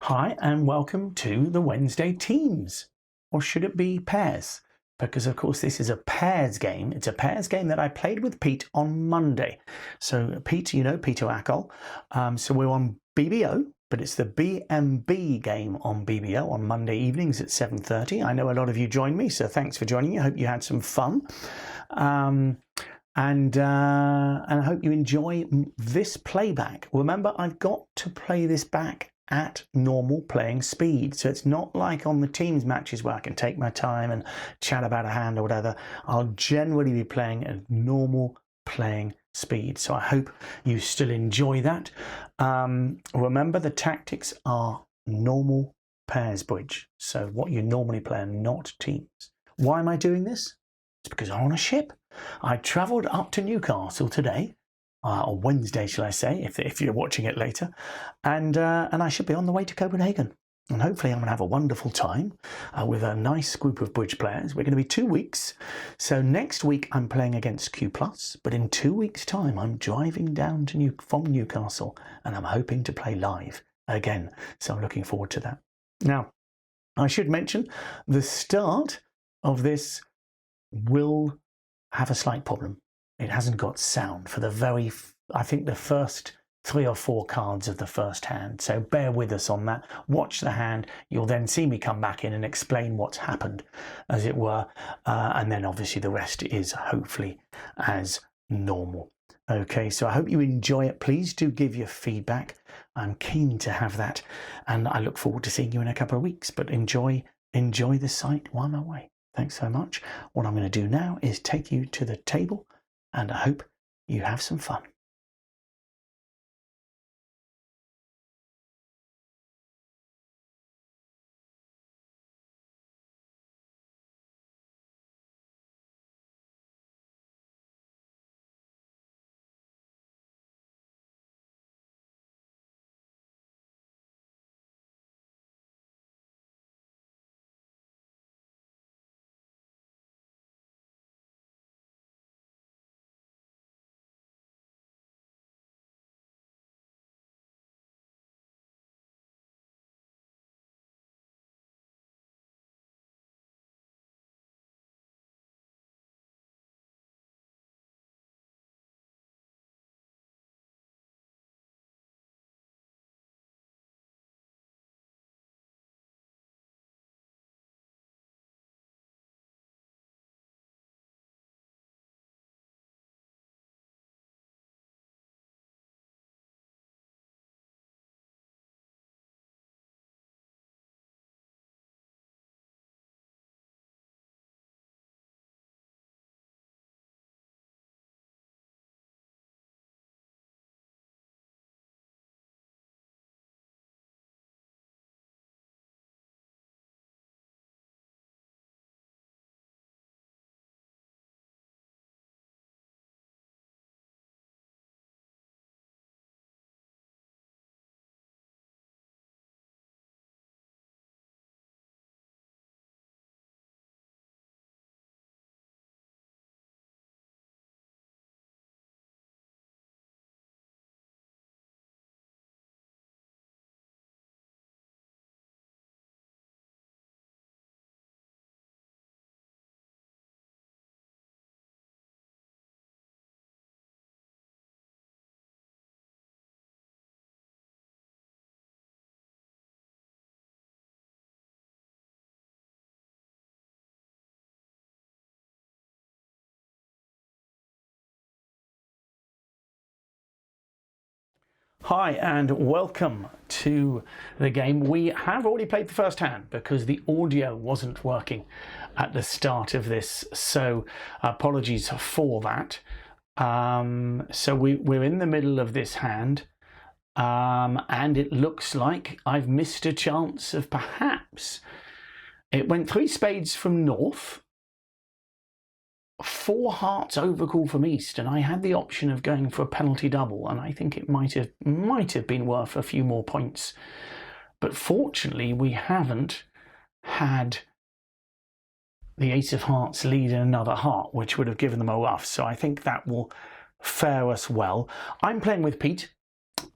Hi and welcome to the Wednesday Teams, or should it be Pairs? Because of course this is a pairs game. It's a pairs game that I played with Pete on Monday. So Pete, you know, Peter Ackle. So we're on BBO, but it's the BMB game on BBO on Monday evenings at 7:30. I know a lot of you joined me, so thanks for joining me. I hope you had some fun. And I hope you enjoy this playback. Remember, I've got to play this back at normal playing speed, so it's not like on the Teams matches where I can take my time and chat about a hand or whatever. I'll generally be playing at normal playing speed, so I hope you still enjoy that. Remember, the tactics are normal pairs bridge, so what you normally play and not Teams. Why am I doing this? It's because I'm on a ship. I travelled up to Newcastle today, or Wednesday, shall I say, if you're watching it later, and I should be on the way to Copenhagen. And hopefully I'm going to have a wonderful time with a nice group of bridge players. We're going to be 2 weeks. So next week I'm playing against Q+, but in 2 weeks' time I'm driving down to from Newcastle, and I'm hoping to play live again. So I'm looking forward to that. Now, I should mention the start of this will have a slight problem. It hasn't got sound for I think the first 3 or 4 cards of the first hand. So bear with us on that. Watch the hand. You'll then see me come back in and explain what's happened, as it were. And then obviously the rest is hopefully as normal. Okay, so I hope you enjoy it. Please do give your feedback. I'm keen to have that. And I look forward to seeing you in a couple of weeks. But enjoy the site while I'm away. Thanks so much. What I'm going to do now is take you to the table, and I hope you have some fun. Hi and welcome to the game. We have already played the first hand because the audio wasn't working at the start of this, so apologies for that. So we're in the middle of this hand, and it looks like I've missed a chance of perhaps. It went 3 spades from north, 4 hearts overcall from east, and I had the option of going for a penalty double, and I think it might have been worth a few more points. But fortunately, we haven't had the Ace of Hearts lead in another heart, which would have given them a rough. So I think that will fare us well. I'm playing with Pete,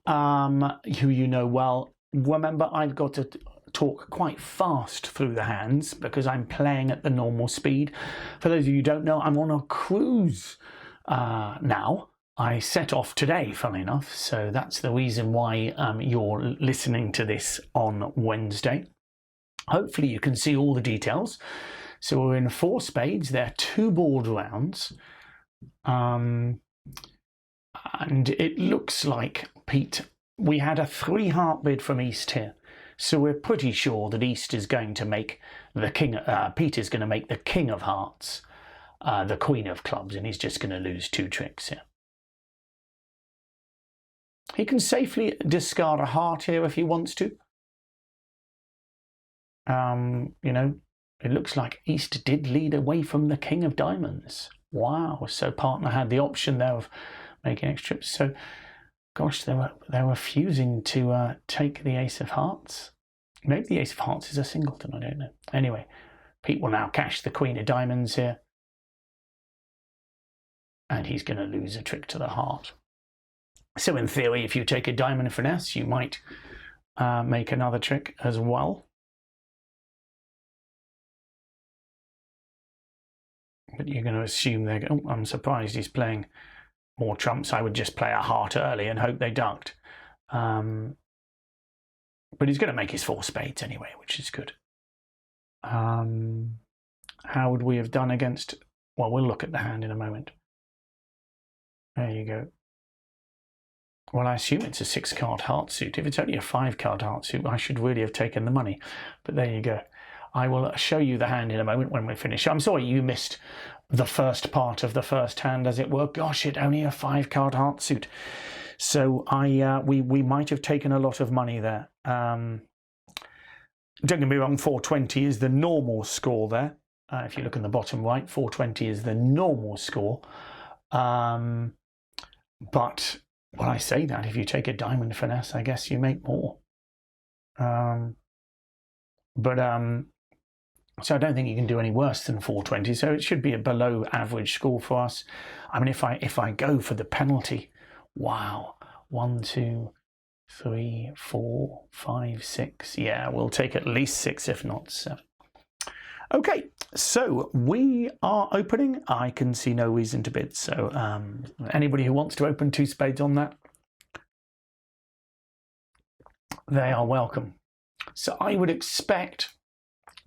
who you know well. remember, I've got to talk quite fast through the hands because I'm playing at the normal speed. For those of you who don't know, I'm on a cruise now. I set off today, funnily enough, so that's the reason why you're listening to this on Wednesday. Hopefully you can see all the details. So we're in 4 spades. There are 2 board rounds. And it looks like, Pete, we had a 3-heart bid from East here. So we're pretty sure that East is going to make the king, Pete is going to make the king of hearts, the queen of clubs, and he's just going to lose 2 tricks here. He can safely discard a heart here if he wants to. You know, it looks like East did lead away from the king of diamonds. Wow, so partner had the option there of making extra trips. So, gosh, they were refusing to take the ace of hearts. Maybe the ace of hearts is a singleton, I don't know. Anyway, Pete will now cash the queen of diamonds here. And he's going to lose a trick to the heart. So in theory, if you take a diamond finesse, you might make another trick as well. But you're going to assume they're... Oh, I'm surprised he's playing more trumps. I would just play a heart early and hope they ducked. But he's going to make his 4 spades anyway, which is good. How would we have done against... Well, we'll look at the hand in a moment. There you go. Well, I assume it's a 6-card heart suit. If it's only a 5-card heart suit, I should really have taken the money. But there you go. I will show you the hand in a moment when we finish. I'm sorry you missed the first part of the first hand, as it were. Gosh, it's only a 5-card heart suit. So we might have taken a lot of money there. Don't get me wrong, 420 is the normal score there. If you look in the bottom right, 420 is the normal score. But when I say that, if you take a diamond finesse, I guess you make more. So I don't think you can do any worse than 420. So it should be a below average score for us. I mean, if I go for the penalty, wow, 1, 2, 3, 4, 5, 6. Yeah, we'll take at least 6, if not 7. Okay, so we are opening. I can see no reason to bid. So anybody who wants to open 2 spades on that, they are welcome. So I would expect,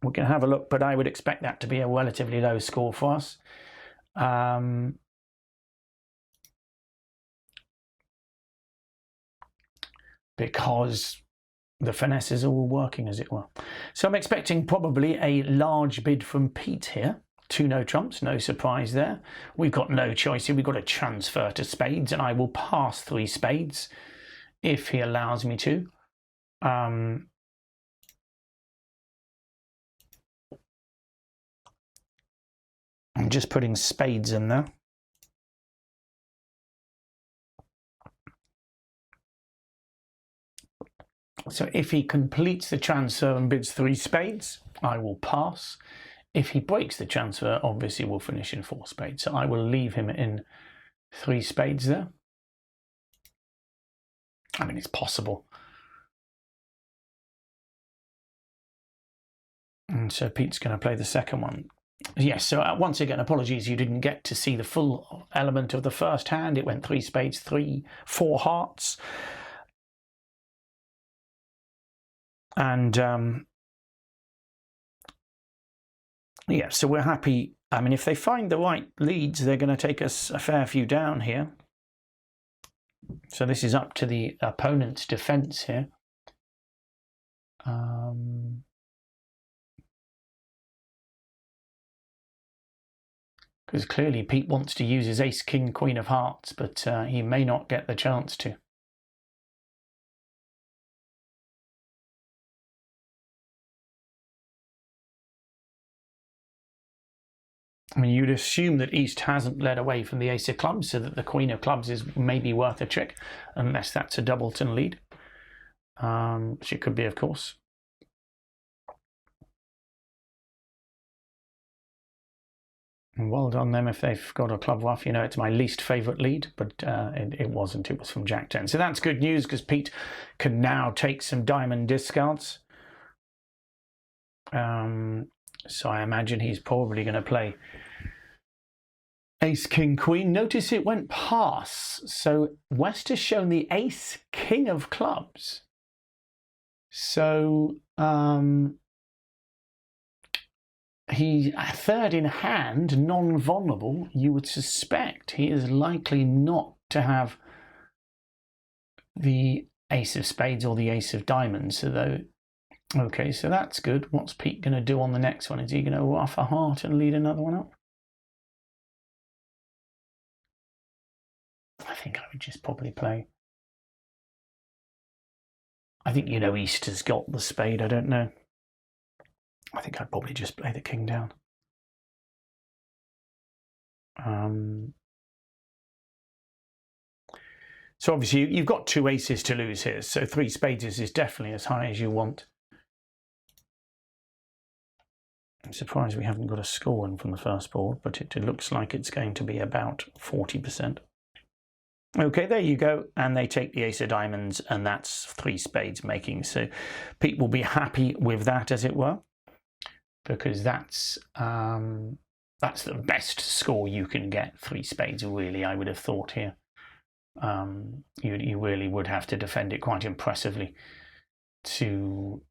we can have a look, but I would expect that to be a relatively low score for us. Because the finesses are all working, as it were. So I'm expecting probably a large bid from Pete here. 2 no trumps, no surprise there. We've got no choice here. We've got to transfer to spades, and I will pass 3 spades if he allows me to. I'm just putting spades in there. So if he completes the transfer and bids 3 spades, I will pass. If he breaks the transfer, obviously we'll finish in 4 spades. So I will leave him in 3 spades there. I mean, it's possible. And so Pete's going to play the second one. Yes, so once again, apologies, you didn't get to see the full element of the first hand. It went 3 spades, 3, 4 hearts. And yeah, so we're happy. I mean, if they find the right leads, they're going to take us a fair few down here. So this is up to the opponent's defense here. Because clearly Pete wants to use his ace, king, queen of hearts, but he may not get the chance to. I mean, you'd assume that East hasn't led away from the ace of clubs, so that the queen of clubs is maybe worth a trick, unless that's a doubleton lead, which it could be, of course. And well done them if they've got a club ruff. You know, it's my least favourite lead, but it wasn't. It was from Jack 10. So that's good news because Pete can now take some diamond discards. So I imagine he's probably going to play Ace, King, Queen. Notice it went pass. So West has shown the Ace, King of clubs. So he third in hand, non-vulnerable. You would suspect he is likely not to have the Ace of Spades or the Ace of Diamonds. So okay, so that's good. What's Pete going to do on the next one? Is he going to ruff a heart and lead another one up? I think I would just probably play. I think, you know, East has got the spade. I don't know. I think I'd probably just play the king down. So obviously you've got two aces to lose here. So 3 spades is definitely as high as you want. I'm surprised we haven't got a score in from the first board, but it looks like it's going to be about 40%. Okay, there you go. And they take the Ace of Diamonds, and that's 3 spades making. So Pete will be happy with that, as it were, because that's the best score you can get. 3 spades, really, I would have thought here. You really would have to defend it quite impressively to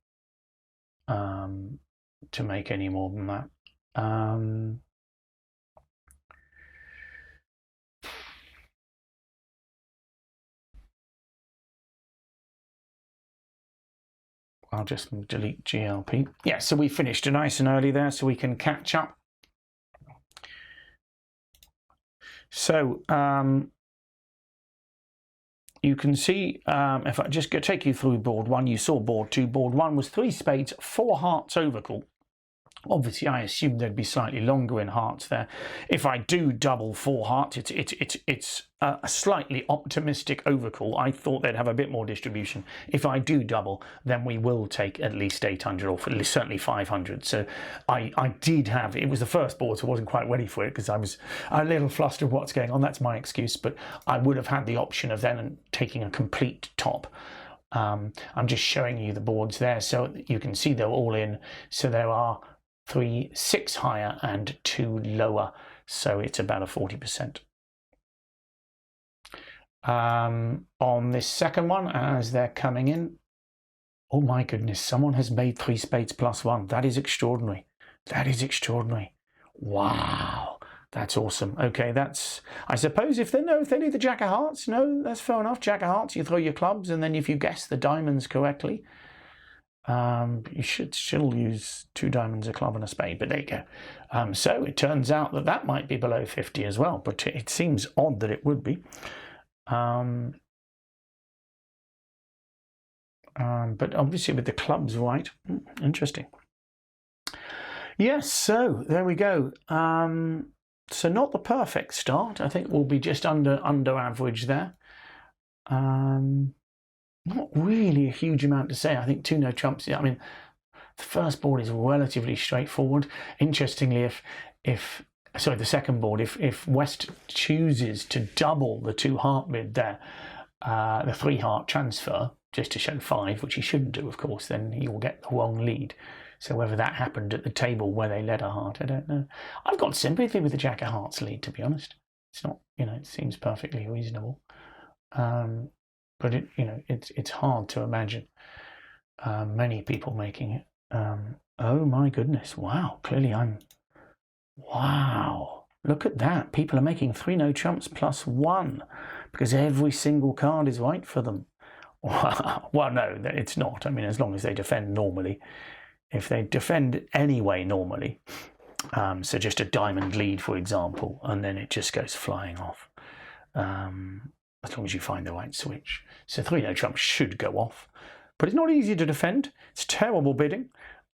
make any more than that. I'll just delete GLP. Yeah, so we finished nice and early there, so we can catch up. So you can see, if I just take you through board 1, you saw board 2. Board 1 was 3 spades, 4 hearts overcall. Obviously, I assumed they'd be slightly longer in hearts there. If I do double 4 hearts, it's a slightly optimistic overcall. I thought they'd have a bit more distribution. If I do double, then we will take at least 800 or at least certainly 500. So I did have, it was the first board, so I wasn't quite ready for it because I was a little flustered what's going on. That's my excuse, but I would have had the option of then taking a complete top. I'm just showing you the boards there so you can see they're all in. So there are 3 6 higher and 2 lower, so it's about a 40%. On this second one, as they're coming in, oh my goodness, someone has made 3 spades plus 1. That is extraordinary. That is extraordinary. Wow, that's awesome. Okay, that's, I suppose if they leave the Jack of Hearts, no, that's fair enough. Jack of Hearts, you throw your clubs, and then if you guess the diamonds correctly, you should still use 2 diamonds, a club and a spade, but there you go. So it turns out that might be below 50 as well, but it seems odd that it would be. But obviously with the clubs right, interesting. Yes, so there we go. So not the perfect start. I think we'll be just under average there. Not really a huge amount to say. I think 2 no trumps. I mean, the first board is relatively straightforward. Interestingly, the second board, if West chooses to double the 2 heart bid there, the 3 heart transfer, just to show 5, which he shouldn't do, of course, then he will get the wrong lead. So whether that happened at the table where they led a heart, I don't know. I've got sympathy with the Jack of Hearts lead, to be honest. It's not, it seems perfectly reasonable. But it's hard to imagine many people making it. Oh my goodness! Wow, clearly wow, look at that! People are making 3 no trumps plus 1 because every single card is right for them. Wow. Well, no, it's not. I mean, as long as they defend normally. If they defend anyway normally, so just a diamond lead, for example, and then it just goes flying off. As long as you find the right switch. So 3 no trumps should go off. But it's not easy to defend. It's terrible bidding.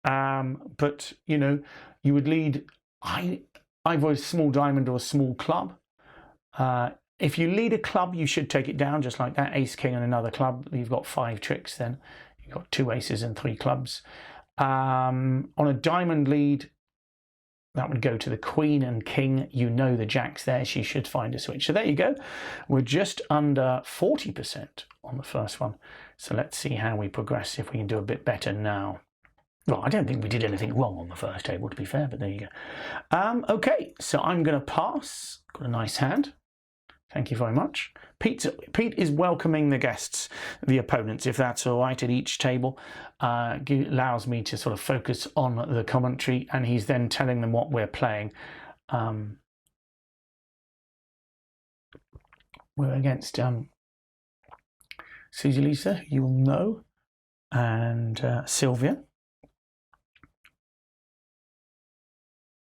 But, you would lead either a small diamond or a small club. If you lead a club, you should take it down just like that. Ace, king and another club. You've got 5 tricks then. You've got 2 aces and 3 clubs. On a diamond lead, That would go to the queen and king. You know the jack's there. She should find a switch. So there you go. We're just under 40% on the first one. So let's see how we progress, if we can do a bit better now. Well, I don't think we did anything wrong on the first table, to be fair, but there you go. Okay, so I'm going to pass. Got a nice hand. Thank you very much. Pete is welcoming the guests, the opponents, if that's all right, at each table. Allows me to sort of focus on the commentary, and he's then telling them what we're playing. We're against Susie Lisa, you'll know, and Sylvia.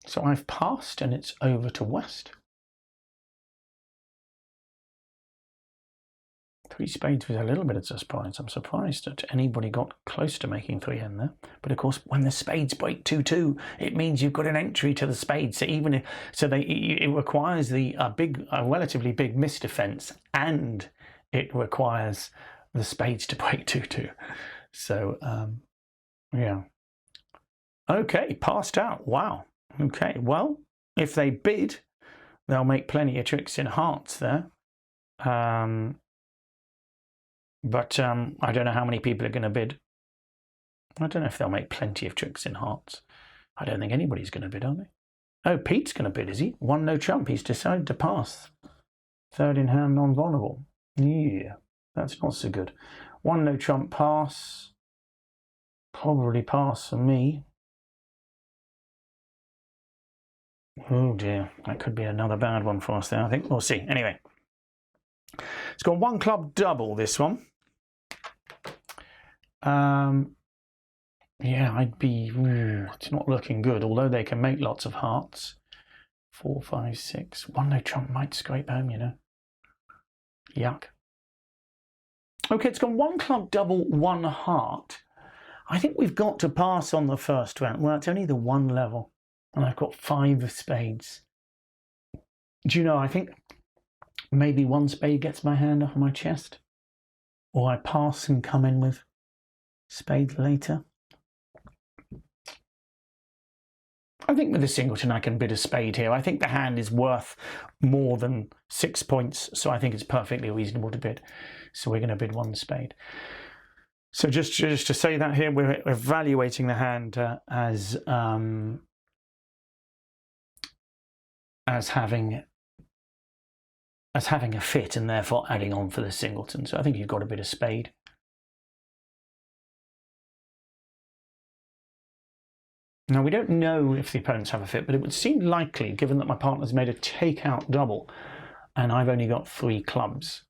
So I've passed, and it's over to West. Three spades was a little bit of a surprise. I'm surprised that anybody got close to making 3-N there. But of course, when the spades break 2-2, it means you've got an entry to the spades. So even if, it requires a relatively big misdefense, and it requires the spades to break 2-2. So yeah. Okay, passed out. Wow. Okay. Well, if they bid, they'll make plenty of tricks in hearts there. But I don't know how many people are going to bid. I don't know if they'll make plenty of tricks in hearts. I don't think anybody's going to bid, are they? Oh, Pete's going to bid, is he? One no trump. He's decided to pass. Third in hand, non-vulnerable. Yeah, that's not so good. One no trump pass. Probably pass for me. Oh dear, that could be another bad one for us there, I think. We'll see. Anyway, it's got one club double, this one. Yeah, it's not looking good, although they can make lots of hearts. 4, 5, 6. One no trump might scrape home, you know. Yuck. Okay, it's got one club double, one heart. I think we've got to pass on the first round. Well, it's only the one level, and I've got 5 of spades. Do you know, I think maybe one spade gets my hand off my chest, or I pass and come in with spades later. I think with a singleton I can bid a spade here. I think the hand is worth more than 6 points, so I think it's perfectly reasonable to bid. So we're going to bid one spade. So just to say that here, we're evaluating the hand as having a fit, and therefore adding on for the singleton. So I think you've got a bit of spade. Now, we don't know if the opponents have a fit, but it would seem likely, given that my partner's made a take-out double and I've only got 3 clubs.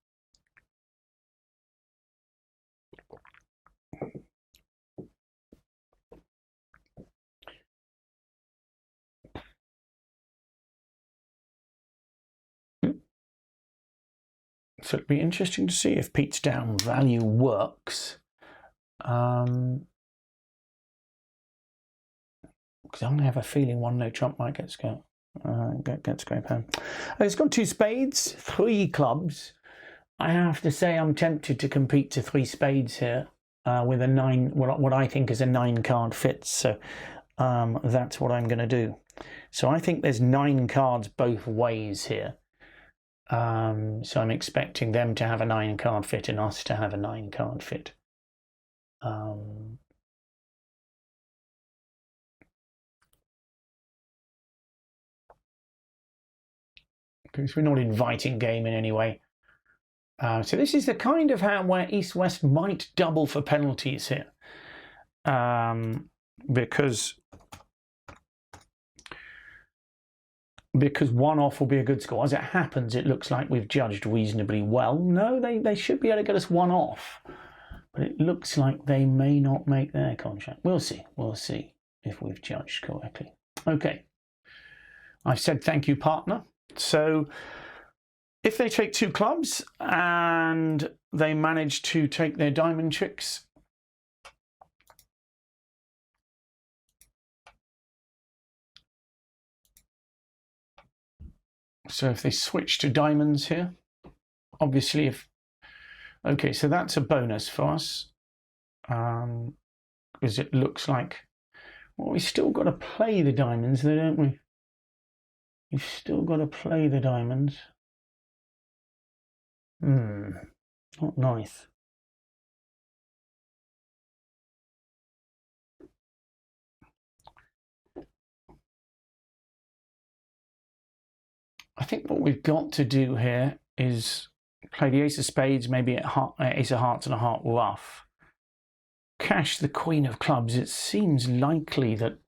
So it'd be interesting to see if Pete's down value works. Because I'm going to have a feeling one no trump might get scrape home. It's got 2 spades, 3 clubs. I have to say I'm tempted to compete to 3 spades here with a 9, what I think is a 9-card fit. So that's what I'm going to do. So I think there's 9 cards both ways here. So I'm expecting them to have a 9-card fit and us to have a 9-card fit. Because we're not inviting game in any way. So this is the kind of hand where East-West might double for penalties here. Because one off will be a good score. As it happens, it looks like we've judged reasonably well. No, they should be able to get us 1 off. But it looks like they may not make their contract. We'll see. We'll see if we've judged correctly. Okay. I've said thank you, partner. So if they take 2 clubs and they manage to take their diamond tricks, so if they switch to diamonds here, obviously okay, so that's a bonus for us, because it looks like, well, we still got to play the diamonds there, don't we? You've still got to play the diamonds. Not nice. I think what we've got to do here is play the ace of spades, maybe ace of hearts and a heart ruff. Cash the queen of clubs. It seems likely that,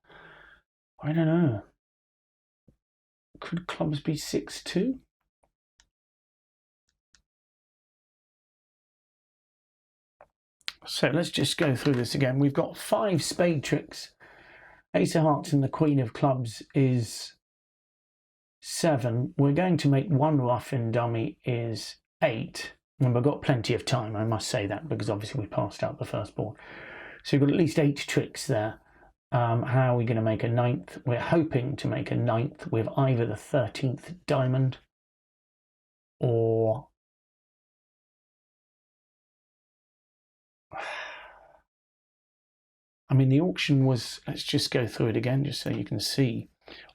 I don't know, could clubs be 6-2? So let's just go through this again. We've got 5 spade tricks. Ace of hearts and the queen of clubs is 7. We're going to make 1 ruff in dummy is 8. And we've got plenty of time, I must say that, because obviously we passed out the first board. So we've got at least 8 tricks there. How are we going to make a 9th? We're hoping to make a 9th with either the 13th diamond or I mean, the auction was, let's just go through it again just so you can see.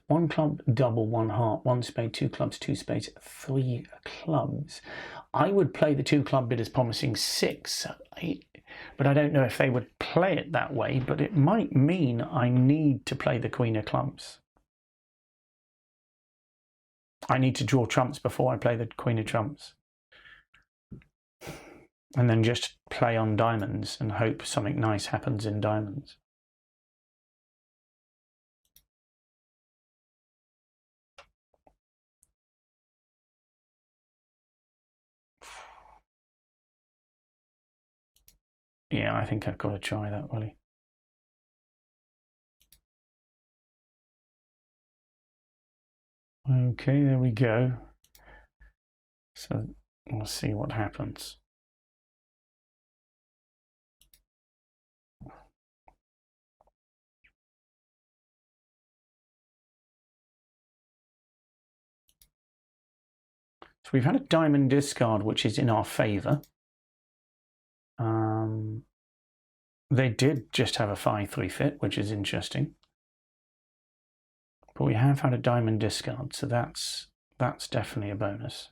1 club, double, 1 heart, 1 spade, 2 clubs, 2 spades, 3 clubs. I would play the 2 club bid as promising 6, but I don't know if they would play it that way, but it might mean I need to play the queen of clubs. I need to draw trumps before I play the queen of trumps. And then just play on diamonds and hope something nice happens in diamonds. Yeah, I think I've got to try that, really. Okay, there we go. So we'll see what happens. So we've had a diamond discard, which is in our favour. They did just have a 5-3 fit, which is interesting. But we have had a diamond discard, so that's definitely a bonus.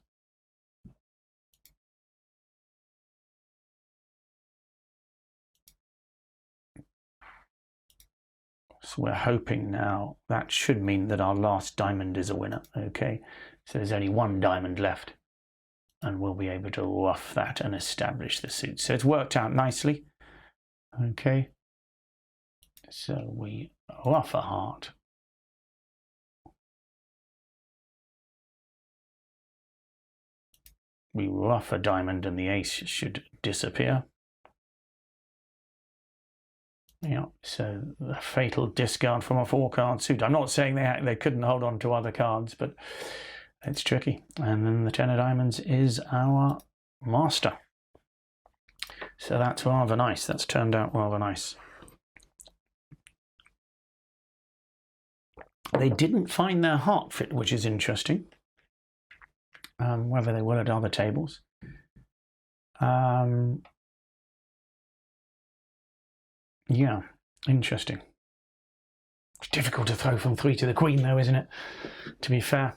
So we're hoping now that should mean that our last diamond is a winner. Okay, so there's only 1 diamond left, and we'll be able to ruff that and establish the suit. So it's worked out nicely. Okay, so we ruff a heart. We ruff a diamond and the ace should disappear. Yeah, so the fatal discard from a 4-card suit. I'm not saying they couldn't hold on to other cards, but it's tricky. And then the 10 of diamonds is our master. So that's rather nice. That's turned out rather nice. They didn't find their heart fit, which is interesting. Whether they will at other tables. Yeah, interesting. It's difficult to throw from 3 to the queen, though, isn't it? To be fair,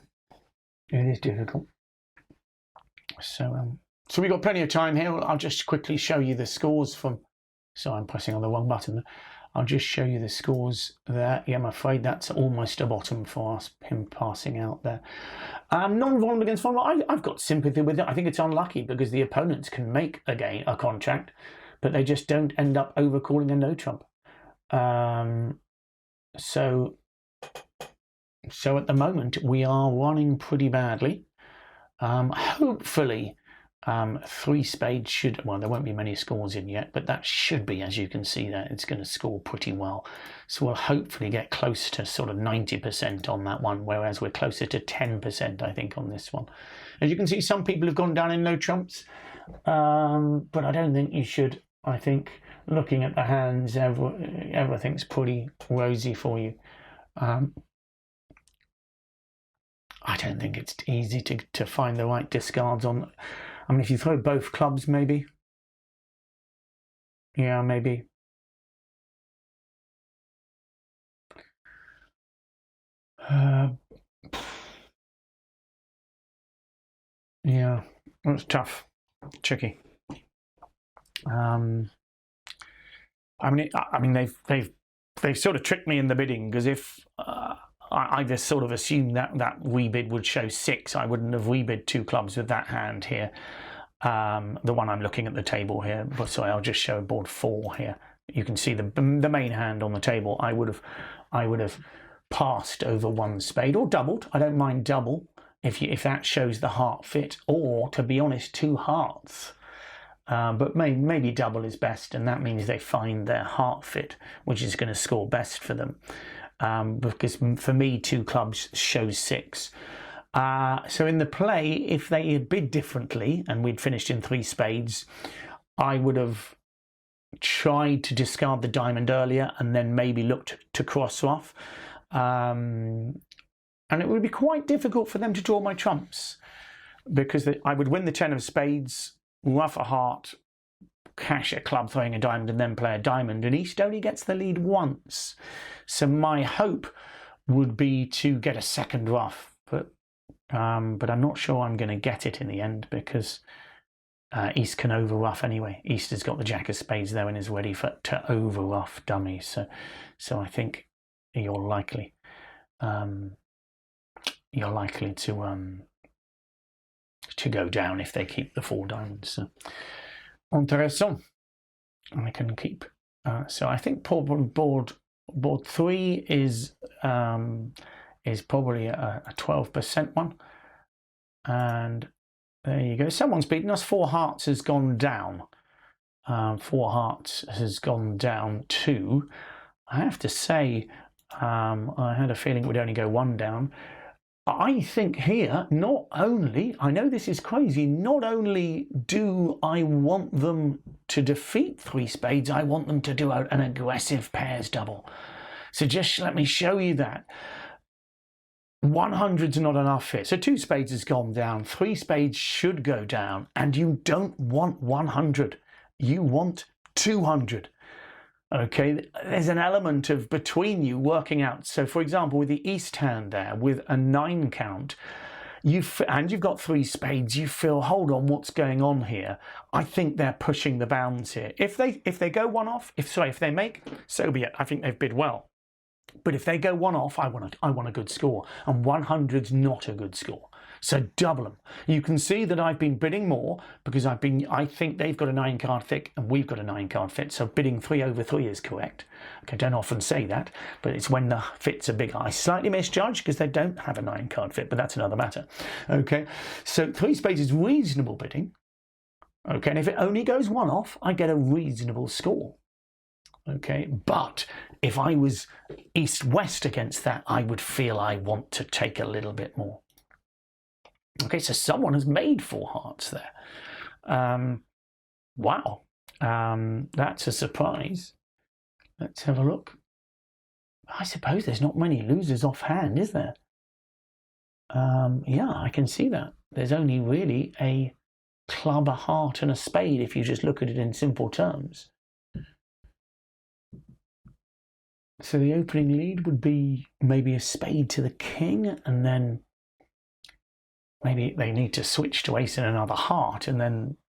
it is difficult. So we've got plenty of time here. I'll just quickly show you the scores from. So I'm pressing on the wrong button. I'll just show you the scores there. Yeah, I'm afraid that's almost a bottom for us, him passing out there. Non-vulnerable against vulnerable. I've got sympathy with it. I think it's unlucky because the opponents can make a contract, but they just don't end up overcalling a no trump. So at the moment we are running pretty badly. Hopefully 3 spades should, well, there won't be many scores in yet, but that should be, as you can see there, it's going to score pretty well. So we'll hopefully get close to sort of 90% on that one, whereas we're closer to 10%, I think, on this one. As you can see, some people have gone down in no trumps, but I don't think you should. I think looking at the hands, everything's pretty rosy for you. I don't think it's easy to find the right discards on. I mean, if you throw both clubs, maybe. Yeah, maybe. Yeah, it's tough, tricky. I mean, they've sort of tricked me in the bidding, because if I just sort of assumed that rebid would show 6, I wouldn't have rebid 2 clubs with that hand here. The one I'm looking at the table here, but sorry, I'll just show board 4 here. You can see the main hand on the table. I would have passed over 1 spade or doubled. I don't mind double if that shows the heart fit, or to be honest, 2 hearts. But maybe double is best, and that means they find their heart fit, which is going to score best for them. Because for me, 2 clubs shows 6. So in the play, if they had bid differently and we'd finished in 3 spades, I would have tried to discard the diamond earlier and then maybe looked to cross off. And it would be quite difficult for them to draw my trumps, because I would win the 10 of spades, ruff a heart, cash a club throwing a diamond, and then play a diamond, and East only gets the lead once. So my hope would be to get a second ruff, but I'm not sure I'm going to get it in the end, because East can over ruff anyway. East has got the jack of spades there and is ready to over ruff dummies. So I think you're likely to go down if they keep the 4 diamonds. So, intéressant. I can keep. So I think probably board 3 is probably a 12% one. And there you go. Someone's beaten us. 4 hearts has gone down. 4 hearts has gone down 2. I have to say, I had a feeling it would only go 1 down. I think here, not only, I know this is crazy, not only do I want them to defeat 3 spades, I want them to do an aggressive pairs double. So just let me show you that. 100's not enough here. So 2 spades has gone down, 3 spades should go down, and you don't want 100. You want 200. Okay, there's an element of between you working out. So for example, with the East hand there, with a 9 count, and you've got 3 spades, you feel, hold on, what's going on here? I think they're pushing the bounds here. If they go 1 off, if they make, so be it. I think they've bid well. But if they go 1 off, I want a good score, and 100's not a good score. So double them. You can see that I've been bidding more because I think they've got a 9 card thick and we've got a 9 card fit. So bidding 3 over 3 is correct. Okay, don't often say that, but it's when the fits are bigger. I slightly misjudge because they don't have a 9 card fit, but that's another matter. Okay, so 3 spades is reasonable bidding. Okay, and if it only goes 1 off, I get a reasonable score. Okay, but if I was East-West against that, I would feel I want to take a little bit more. Okay, so someone has made 4 hearts there. Wow, that's a surprise. Let's have a look. I suppose there's not many losers offhand, is there? Yeah, I can see that. There's only really a club, a heart, and a spade if you just look at it in simple terms. So the opening lead would be maybe a spade to the king, and then maybe they need to switch to ace and another heart,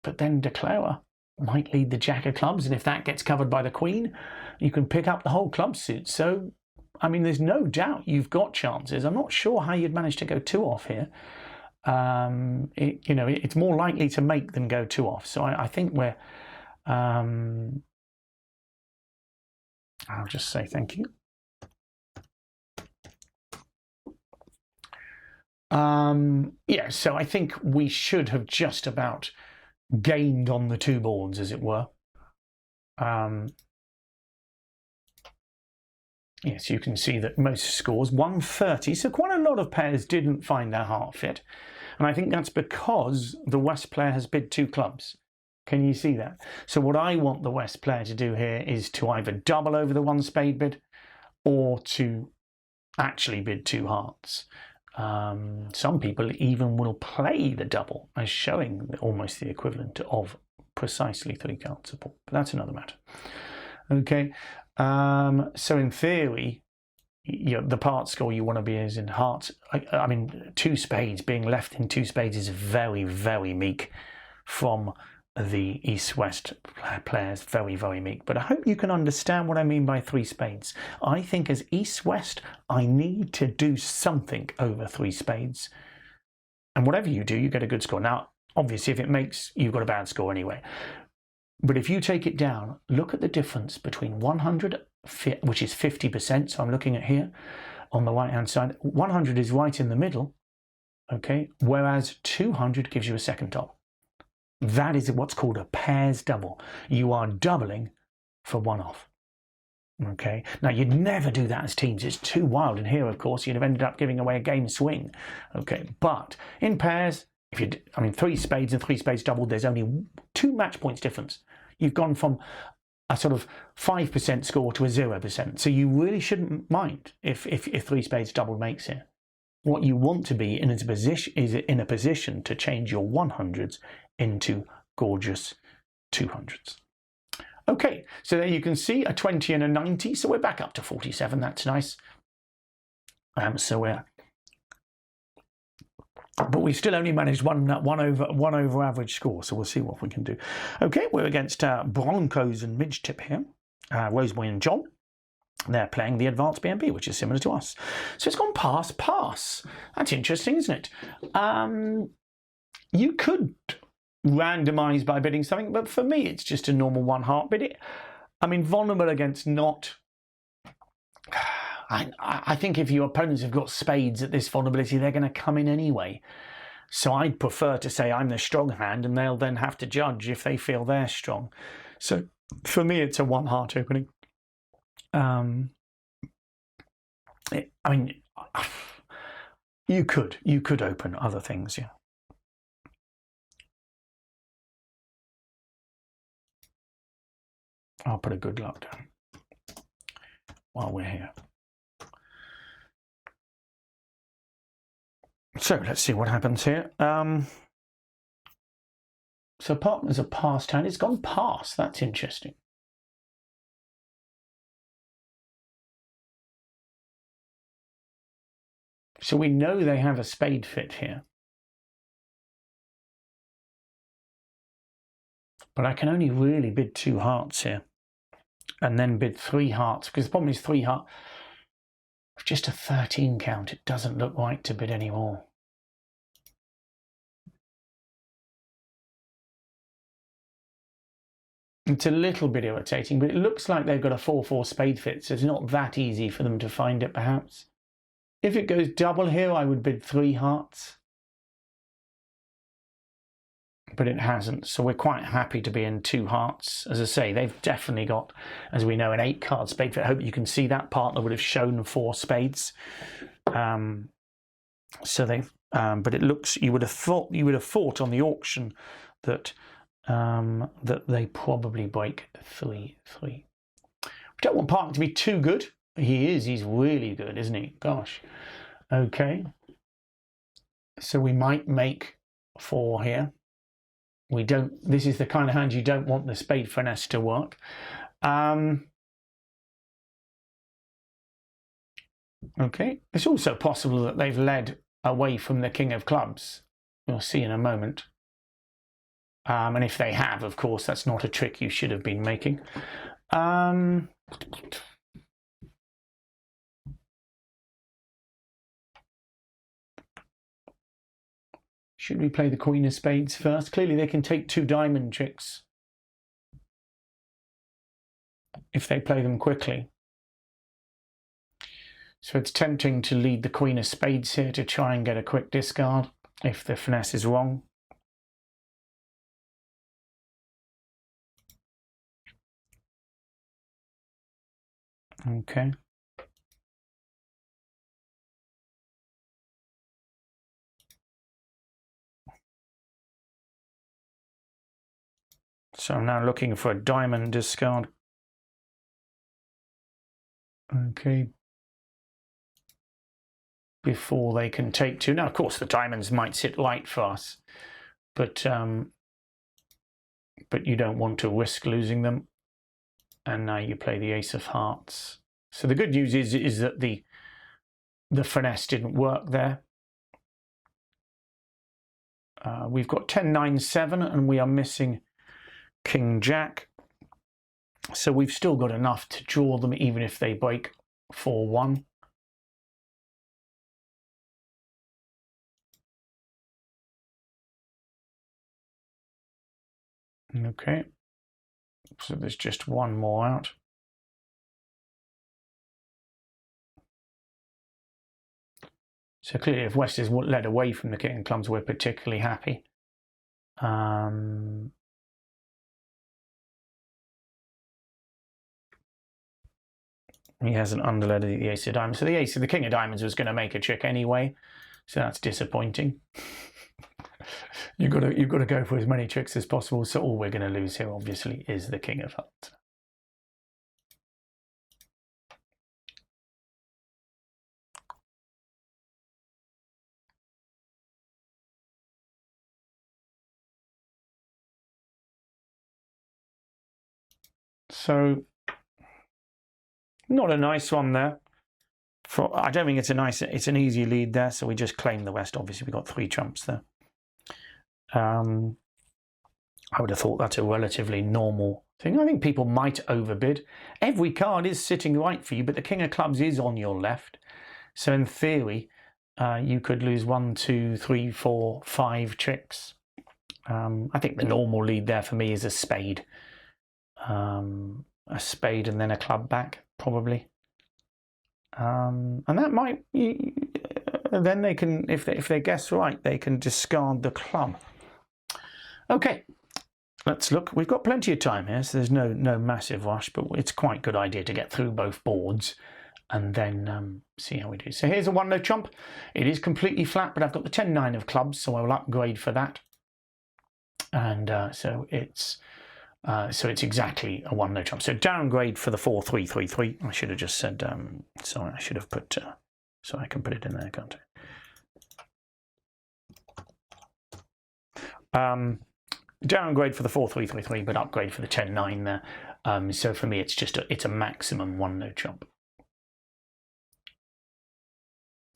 but then declarer might lead the jack of clubs, and if that gets covered by the queen, you can pick up the whole club suit. So, I mean, there's no doubt you've got chances. I'm not sure how you'd manage to go 2 off here. It's more likely to make than go 2 off. So I think we're. I'll just say thank you. Yeah, so I think we should have just about gained on the 2 boards, as it were. Yes, you can see that most scores 130, so quite a lot of pairs didn't find their heart fit, and I think that's because the West player has bid 2 clubs. Can you see that? So what I want the West player to do here is to either double over the 1 spade bid, or to actually bid 2 hearts. Some people even will play the double as showing almost the equivalent of precisely 3 card support, but that's another matter. Okay, so in theory, the part score you want to be is in hearts. I mean, 2 spades, being left in 2 spades is very, very meek from the East-West players. Very, very meek. But I hope you can understand what I mean by 3 spades. I think as East-West, I need to do something over 3 spades. And whatever you do, you get a good score. Now, obviously, if it makes, you've got a bad score anyway. But if you take it down, look at the difference between 100, which is 50%, so I'm looking at here on the right-hand side. 100 is right in the middle, okay, whereas 200 gives you a second top. That is what's called a pairs double. You are doubling for 1 off, okay? Now, you'd never do that as teams. It's too wild. And here, of course, you'd have ended up giving away a game swing, okay? But in pairs, if you, I mean, 3 spades and 3 spades doubled, there's only 2 match points difference. You've gone from a sort of 5% score to a 0%. So you really shouldn't mind if 3 spades doubled makes it. What you want to be in a position to change your 100s into gorgeous 200s. Okay, so there you can see a 20 and a 90. So we're back up to 47. That's nice. But we still only managed one over average score, so we'll see what we can do. Okay, we're against Broncos and Midgetip here. Roseboy and John. They're playing the advanced BMB, which is similar to us. So it's gone pass. That's interesting, isn't it? You could randomise by bidding something, but for me, it's just a normal 1 heart bid. I mean, vulnerable against not. I think if your opponents have got spades at this vulnerability, they're going to come in anyway. So I'd prefer to say I'm the strong hand, and they'll then have to judge if they feel they're strong. So for me, it's a 1 heart opening. I mean, you could open other things, yeah. I'll put a good luck down while we're here. So let's see what happens here. So partner's a passed hand. It's gone past. That's interesting. So we know they have a spade fit here. But I can only really bid 2 hearts here. And then bid 3 hearts. Because the problem is 3 hearts. Just a 13 count. It doesn't look right to bid anymore. It's a little bit irritating, but it looks like they've got a 4-4 spade fit, so it's not that easy for them to find it, perhaps. If it goes double here, I would bid 3 hearts. But it hasn't, so we're quite happy to be in 2 hearts. As I say, they've definitely got, as we know, an 8-card spade fit. I hope you can see that. Partner would have shown 4 spades. So they've, but it looks, you would have thought on the auction that that they probably break 3-3. We don't want partner to be too good. He is. He's really good, isn't he? Gosh. Okay. So we might make 4 here. We don't. This is the kind of hand you don't want the spade finesse to work. Okay. It's also possible that they've led away from the king of clubs. We'll see in a moment. And if they have, of course, that's not a trick you should have been making. Should we play the queen of spades first? Clearly they can take 2 diamond tricks if they play them quickly. So it's tempting to lead the queen of spades here to try and get a quick discard if the finesse is wrong. Okay. So I'm now looking for a diamond discard. Okay. Before they can take 2. Now, of course, the diamonds might sit light for us, but you don't want to risk losing them. And now you play the ace of hearts. So the good news is that the the finesse didn't work there. We've got 10-9-7 and we are missing King Jack. So we've still got enough to draw them even if they break 4-1. Okay, so there's just one more out. So clearly if West is led away from the King of Clubs, we're particularly happy. He hasn't underled the Ace of Diamonds. So the King of Diamonds was going to make a trick anyway. So that's disappointing. You've got to go for as many tricks as possible. So all we're going to lose here, obviously, is the King of Hearts. So not a nice one there. I don't think it's it's an easy lead there. So we just claim the West. Obviously, we got 3 trumps there. I would have thought that's a relatively normal thing. I think people might overbid. Every card is sitting right for you, but the King of Clubs is on your left. So in theory, you could lose 1, 2, 3, 4, 5 tricks. I think the normal lead there for me is a spade. A spade and then a club back, probably. And that might, then they can, if they guess right, they can discard the club. Okay, let's look. We've got plenty of time here, so there's no massive rush, but it's quite a good idea to get through both boards and then see how we do. So here's a 1-note trump. It is completely flat, but I've got the 10-9 of clubs, so I will upgrade for that. And so it's exactly a 1-note trump. So downgrade for the 4-3-3-3. I should have just said, sorry, I should have put, so I can put it in there, can't I? Downgrade for the 4-3-3-3, but upgrade for the 10-9 there. So for me, it's a maximum 1-note trump.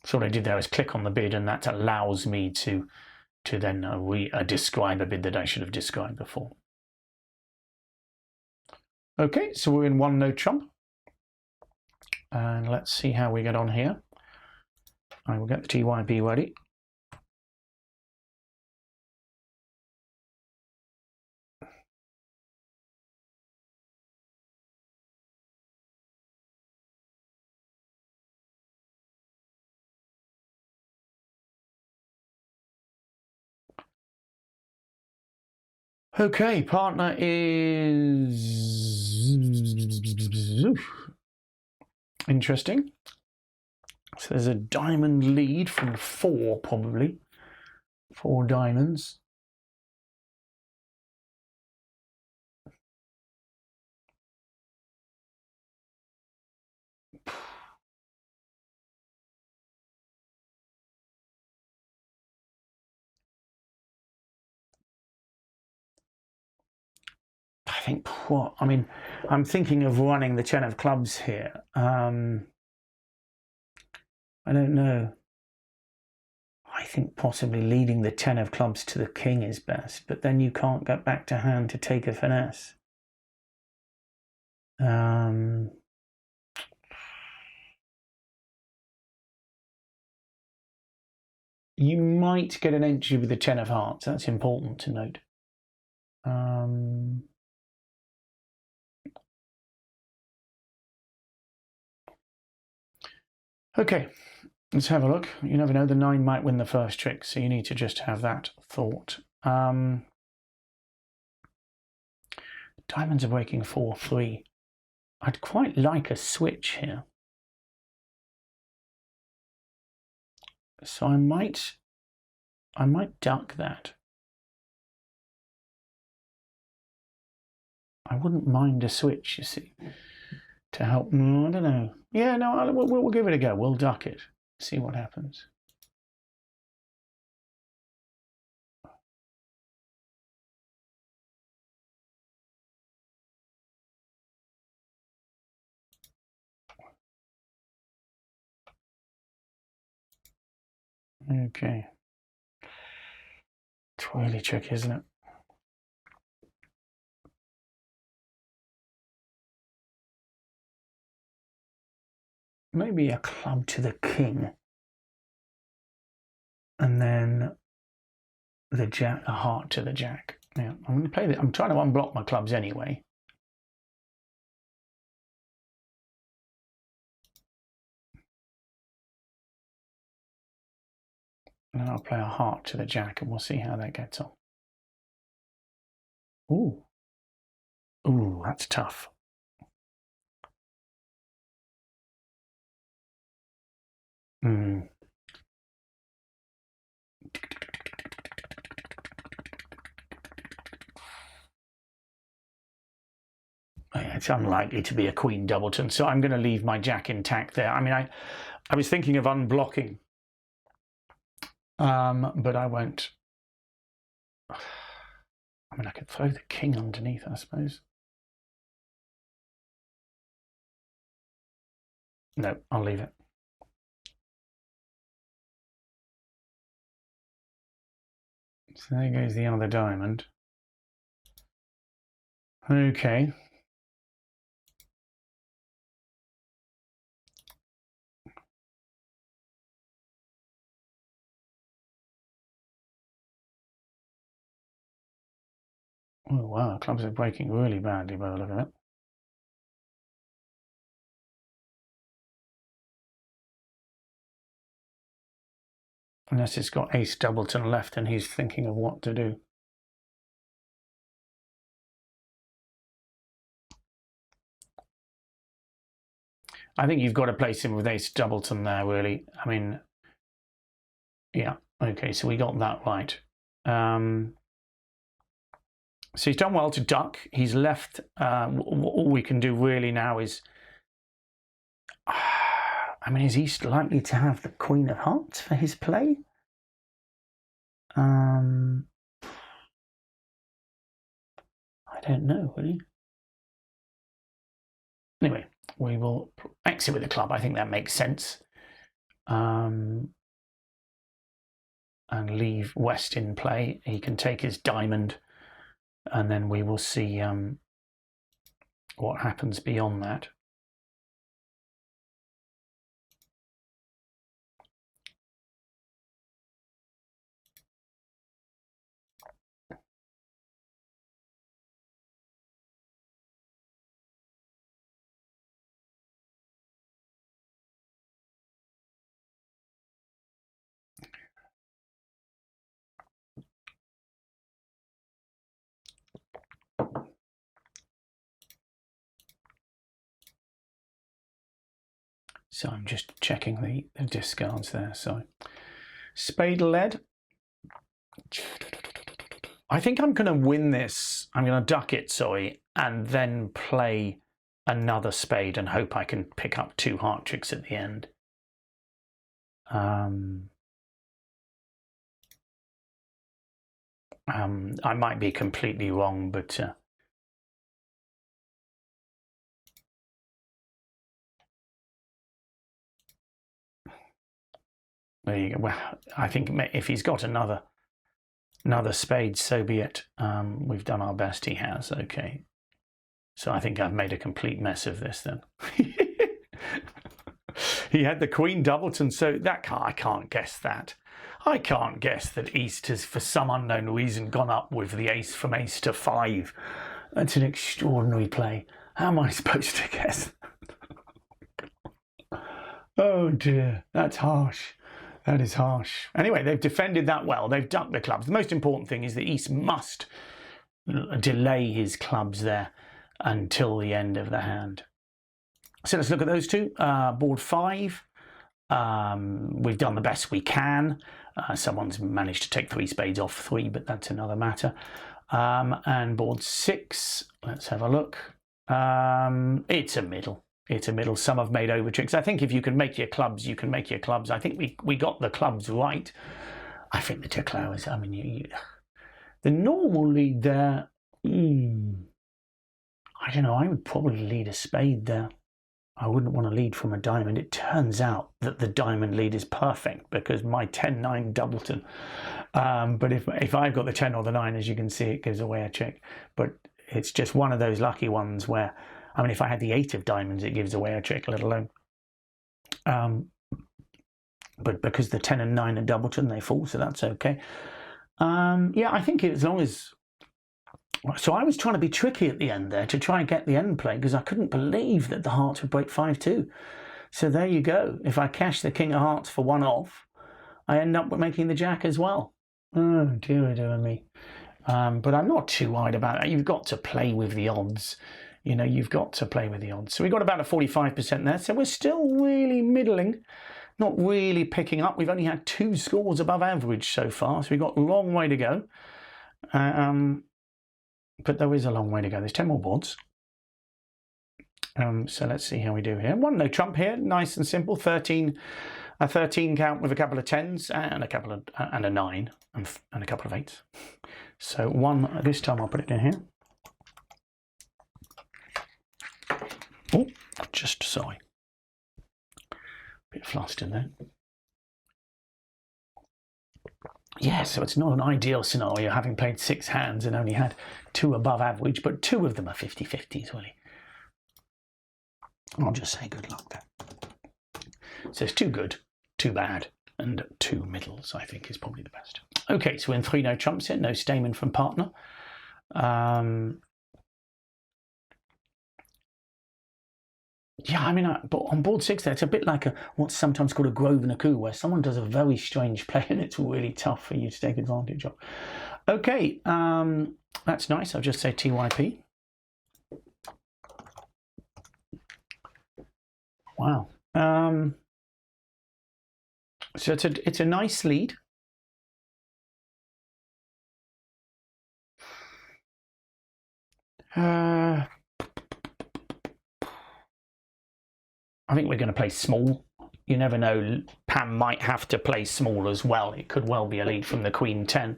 So what I did there is click on the bid, and that allows me to then describe a bid that I should have described before. Okay, so we're in 1-note trump, and let's see how we get on here. I will get the TYP ready. Okay, partner is interesting. So there's a diamond lead from 4, probably. 4 diamonds. I think, I mean, I'm thinking of running the 10 of clubs here. I don't know. I think possibly leading the 10 of clubs to the king is best, but then you can't get back to hand to take a finesse. You might get an entry with the 10 of hearts. That's important to note. Okay, let's have a look. You never know, the 9 might win the first trick, so you need to just have that thought. Diamonds are breaking 4-3. I'd quite like a switch here. So I might duck that. I wouldn't mind a switch, you see, to help. I don't know. Yeah, no, we'll give it a go. We'll duck it. See what happens. Okay. It's really tricky, isn't it? Maybe a club to the king. And then the jack, a heart to the jack. Yeah, I'm going to play this. I'm trying to unblock my clubs anyway. And then I'll play a heart to the jack and we'll see how that gets on. Ooh. Ooh, that's tough. Hmm. It's unlikely to be a queen doubleton, so I'm going to leave my jack intact there. I mean, I was thinking of unblocking, but I won't. I mean, I could throw the king underneath, I suppose. No, I'll leave it. So there goes the other diamond. Okay. Oh, wow, clubs are breaking really badly by the look of it. Unless it's got ace doubleton left and he's thinking of what to do. I think you've got to place him with ace doubleton there, really. I mean, yeah, okay, so we got that right. So he's done well to duck. He's left, all we can do really now is, I mean, is he likely to have the queen of hearts for his play? I don't know, really. Anyway, we will exit with the club. I think that makes sense. And leave West in play. He can take his diamond, and then we will see what happens beyond that. So I'm just checking the discards there. So spade lead. I think I'm going to win this. I'm going to duck it, sorry, and then play another spade and hope I can pick up 2 heart tricks at the end. I might be completely wrong, but there you go. Well, I think if he's got another spade, so be it. We've done our best. He has. Okay. So I think I've made a complete mess of this then. He had the queen doubleton, so that I can't guess that. I can't guess that East has, for some unknown reason, gone up with the ace from ace to 5. That's an extraordinary play. How am I supposed to guess? Oh dear, that's harsh. That is harsh. Anyway, they've defended that well. They've ducked the clubs. The most important thing is that East must delay his clubs there until the end of the hand. So let's look at those two. Board 5. We've done the best we can. Someone's managed to take 3 spades off 3, but that's another matter. And board 6, let's have a look. It's a middle. It's a middle. Some have made over tricks. I think if you can make your clubs, you can make your clubs. I think we got the clubs right. I think the declarers, I mean, the normal lead there, I don't know, I would probably lead a spade there. I wouldn't want to lead from a diamond. It turns out that the diamond lead is perfect because my 10-9 doubleton. But if I've got the 10 or the 9, as you can see, it gives away a trick. But it's just one of those lucky ones where, I mean, if I had the 8 of diamonds, it gives away a trick, let alone. But because the 10 and 9 are doubleton, they fall, so that's okay. Yeah, I think as long as... So I was trying to be tricky at the end there to try and get the end play because I couldn't believe that the hearts would break 5-2. So there you go. If I cash the king of hearts for 1 off, I end up making the jack as well. Oh, dear me. But I'm not too worried about that. You've got to play with the odds. You know, you've got to play with the odds. So we got about a 45% there. So we're still really middling, not really picking up. We've only had 2 scores above average so far. So we've got a long way to go. But there is a long way to go. There's 10 more boards. So let's see how we do here. 1 no trump here, nice and simple. A 13 count with a couple of 10s and a 9 and a couple of 8s. So 1 this time. I'll put it in here. Oh, just sorry. Bit flustered there. Yeah, so it's not an ideal scenario having played 6 hands and only had 2 above average, but 2 of them are 50-50s, really. I'll just say good luck there. So it's 2 good, 2 bad, and 2 middles, I think is probably the best. Okay, so we're in 3 no trumps here, no stamen from partner. Yeah, I mean, but on board 6 there, it's a bit like what's sometimes called a Grosvenor coup, where someone does a very strange play and it's really tough for you to take advantage of. Okay, that's nice. I'll just say TYP. Wow. So it's a nice lead. I think we're going to play small. You never know. Pam might have to play small as well. It could well be a lead from the Queen 10.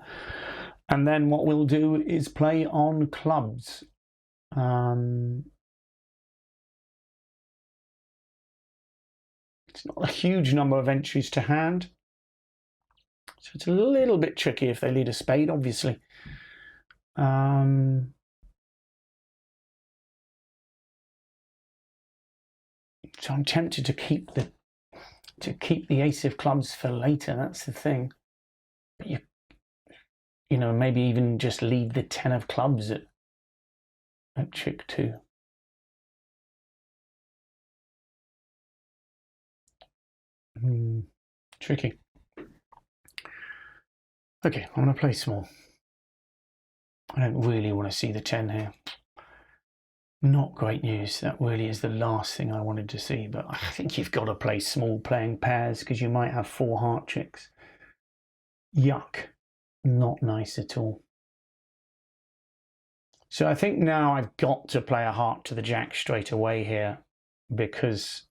And then what we'll do is play on clubs. It's not a huge number of entries to hand. So it's a little bit tricky if they lead a spade, obviously. So I'm tempted to keep the ace of clubs for later. That's the thing. But you know, maybe even just leave the 10 of clubs at trick 2. Tricky. Okay, I'm going to play small. I don't really want to see the 10 here. Not great news. That really is the last thing I wanted to see, but I think you've got to play small playing pairs because you might have 4 heart tricks. Yuck. Not nice at all. So I think now I've got to play a heart to the jack straight away here because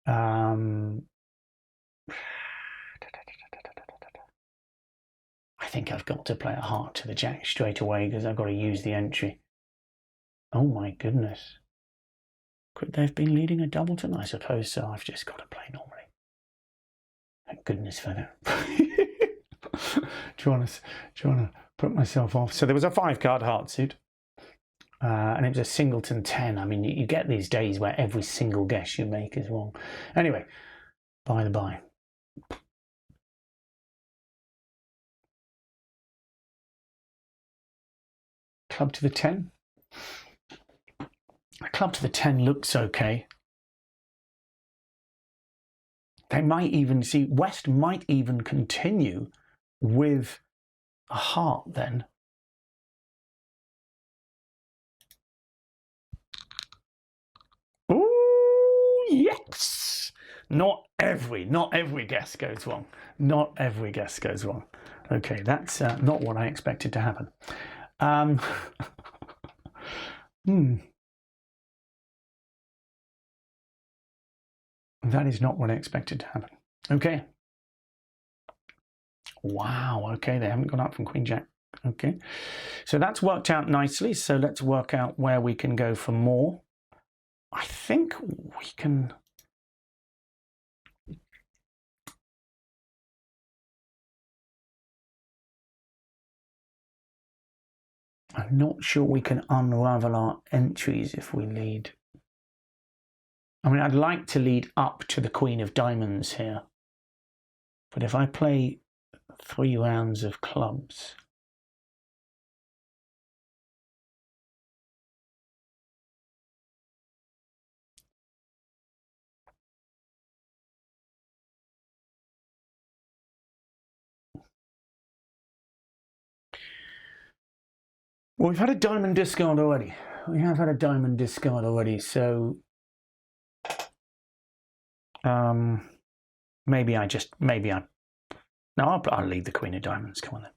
I think I've got to play a heart to the jack straight away because I've got to use the entry. Oh my goodness. Could they have been leading a doubleton? I suppose so. I've just got to play normally. Thank goodness for that. do you want to put myself off? So there was a 5-card heart suit. And it was a singleton 10. I mean, you get these days where every single guess you make is wrong. Anyway, by the by. Club to the 10. A club to the 10 looks okay. They might even see, West might even continue with a heart then. Ooh, yes! Not every guess goes wrong. Not every guess goes wrong. Okay, that's not what I expected to happen. That is not what I expected to happen. Okay. Wow, okay, they haven't gone up from Queen Jack. Okay, so that's worked out nicely. So let's work out where we can go for more. I think we can... I'm not sure we can unravel our entries if we lead. I mean, I'd like to lead up to the Queen of Diamonds here. But if I play 3 rounds of clubs... Well, we've had a diamond discard already. We have had a diamond discard already, so maybe I... No, I'll lead the Queen of Diamonds. Come on then.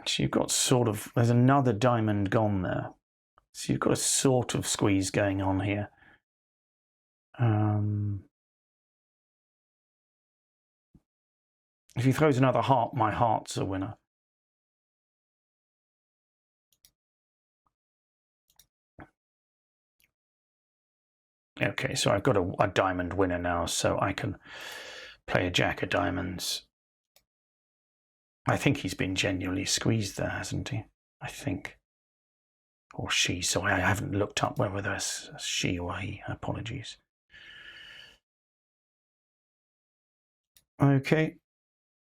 So you've got sort of... There's another diamond gone there. So you've got a sort of squeeze going on here. If he throws another heart, my heart's a winner. Okay, so I've got a diamond winner now, so I can play a jack of diamonds. I think he's been genuinely squeezed there, hasn't he? I think. Or she, so I haven't looked up whether there's a she or he. Apologies. Okay.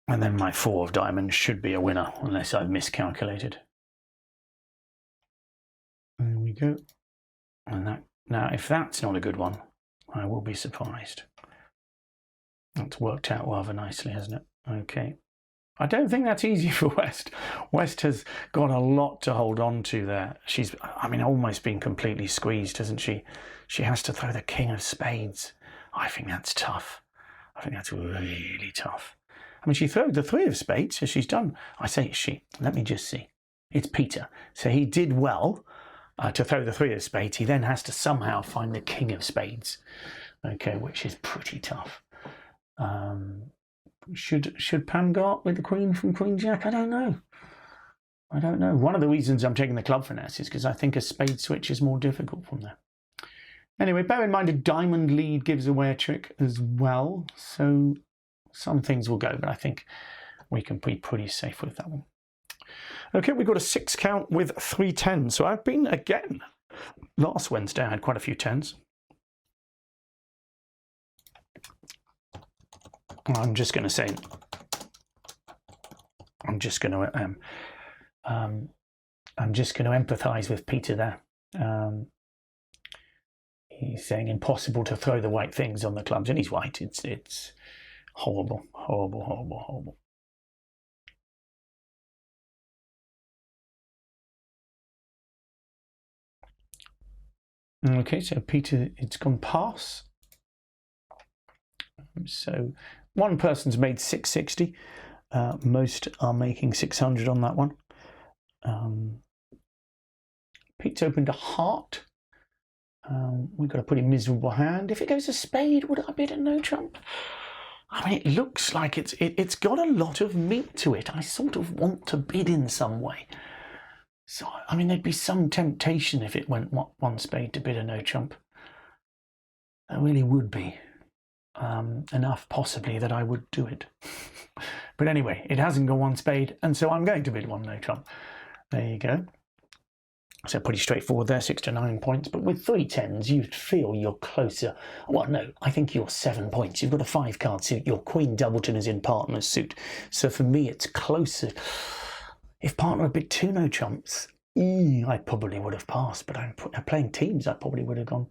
And then my 4 of diamonds should be a winner, unless I've miscalculated. There we go. And that, now, if that's not a good one, I will be surprised. That's worked out rather nicely, hasn't it? Okay. I don't think that's easy for West. West has got a lot to hold on to there. She's, I mean, almost been completely squeezed, hasn't she? She has to throw the king of spades. I think that's tough. I think that's really tough. I mean, she threw the 3 of spades, so she's done. I say she. Let me just see. It's Peter. So he did well to throw the 3 of spades. He then has to somehow find the king of spades, okay, which is pretty tough. Should Pam go up with the queen from Queen Jack? I don't know. I don't know. One of the reasons I'm taking the club finesse is because I think a spade switch is more difficult from there. Anyway, bear in mind a diamond lead gives away a trick as well. So some things will go, but I think we can be pretty safe with that one. Okay, we've got a 6 count with 3 10s. So I've been, again, last Wednesday I had quite a few 10s. I'm just going to say, I'm just going to empathise with Peter there. He's saying impossible to throw the right things on the clubs, and he's right. It's horrible, horrible, horrible, horrible. Okay, so Peter, it's gone pass. So one person's made 660. Most are making 600 on that one. Pete's opened a heart. We've got a pretty miserable hand. If it goes a spade, would I bid a no trump? I mean, it looks like it's got a lot of meat to it. I sort of want to bid in some way. So, I mean, there'd be some temptation if it went 1 spade to bid a no trump. There really would be. Enough possibly that I would do it. But anyway, it hasn't got 1 spade, and so I'm going to bid 1 no trump. There you go. So pretty straightforward there, 6 to 9 points. But with 3 10s, you'd feel you're closer. Well, no, I think you're 7 points. You've got a 5 card suit. Your Queen Doubleton is in partner's suit. So for me, it's closer. If partner had bid 2 no trumps, I probably would have passed. But I'm playing teams, I probably would have gone.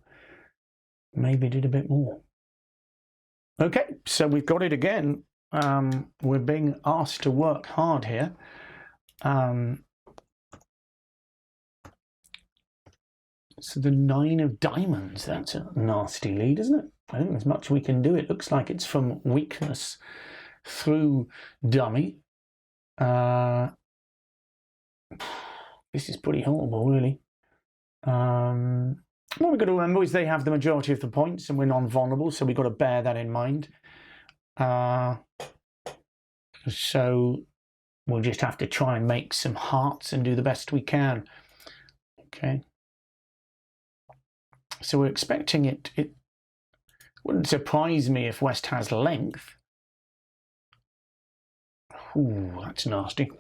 Maybe did a bit more. Okay, so we've got it again. We're being asked to work hard here. So the 9 of diamonds, that's a nasty lead, isn't it? I think there's much we can do. It looks like it's from weakness through dummy. This is pretty horrible, really. What we've got to remember is they have the majority of the points and we're non-vulnerable, so we've got to bear that in mind. So we'll just have to try and make some hearts and do the best we can. Okay. So we're expecting it. It wouldn't surprise me if West has length. Ooh, that's nasty.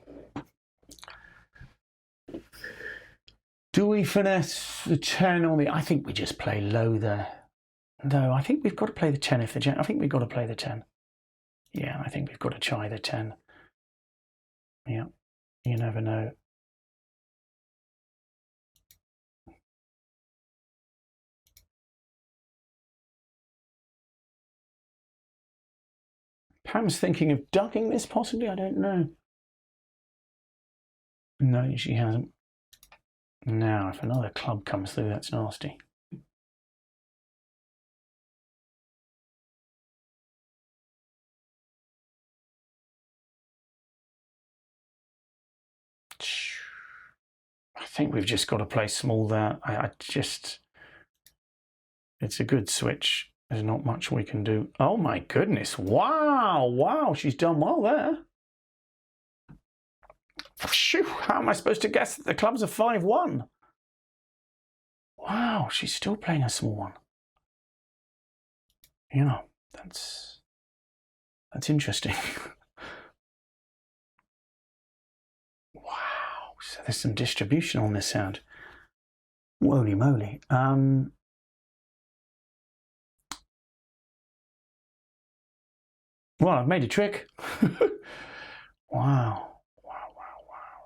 Do we finesse the 10 on the... I think we just play low there. No, I think we've got to play the 10 if the jack... I think we've got to play the 10. Yeah, I think we've got to try the 10. Yeah, you never know. Pam's thinking of ducking this, possibly. I don't know. No, she hasn't. Now, if another club comes through, that's nasty. I think we've just got to play small there. It's a good switch. There's not much we can do. Oh my goodness. Wow. Wow. She's done well there. Phew, how am I supposed to guess that the clubs are 5-1? Wow. She's still playing a small one. You know, that's interesting. Wow. So there's some distribution on this hand. Holy moly. Well, I've made a trick. Wow.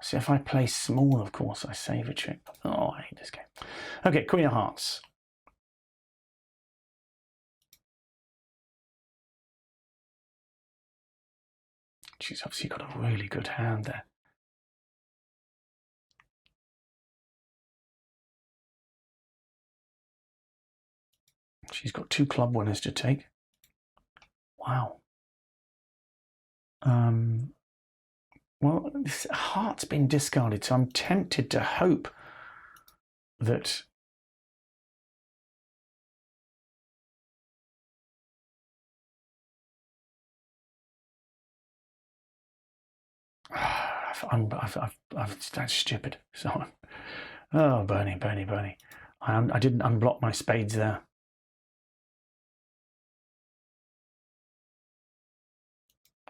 So if I play small, of course, I save a trick. Oh, I hate this game. Okay, Queen of Hearts. She's obviously got a really good hand there. She's got 2 club winners to take. Wow. Well, this heart's been discarded, so I'm tempted to hope that that's stupid. So, oh, Bernie. I didn't unblock my spades there.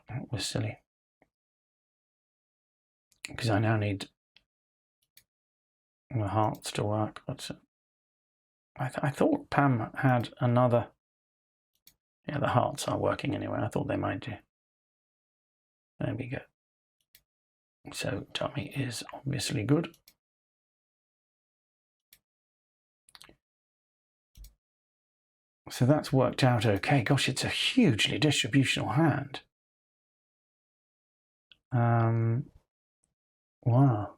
That was silly. Because I now need the hearts to work, but I thought Pam had another. Yeah, the hearts are working anyway. I thought they might do. There we go. So dummy is obviously good. So that's worked out okay. Gosh, it's a hugely distributional hand. Wow.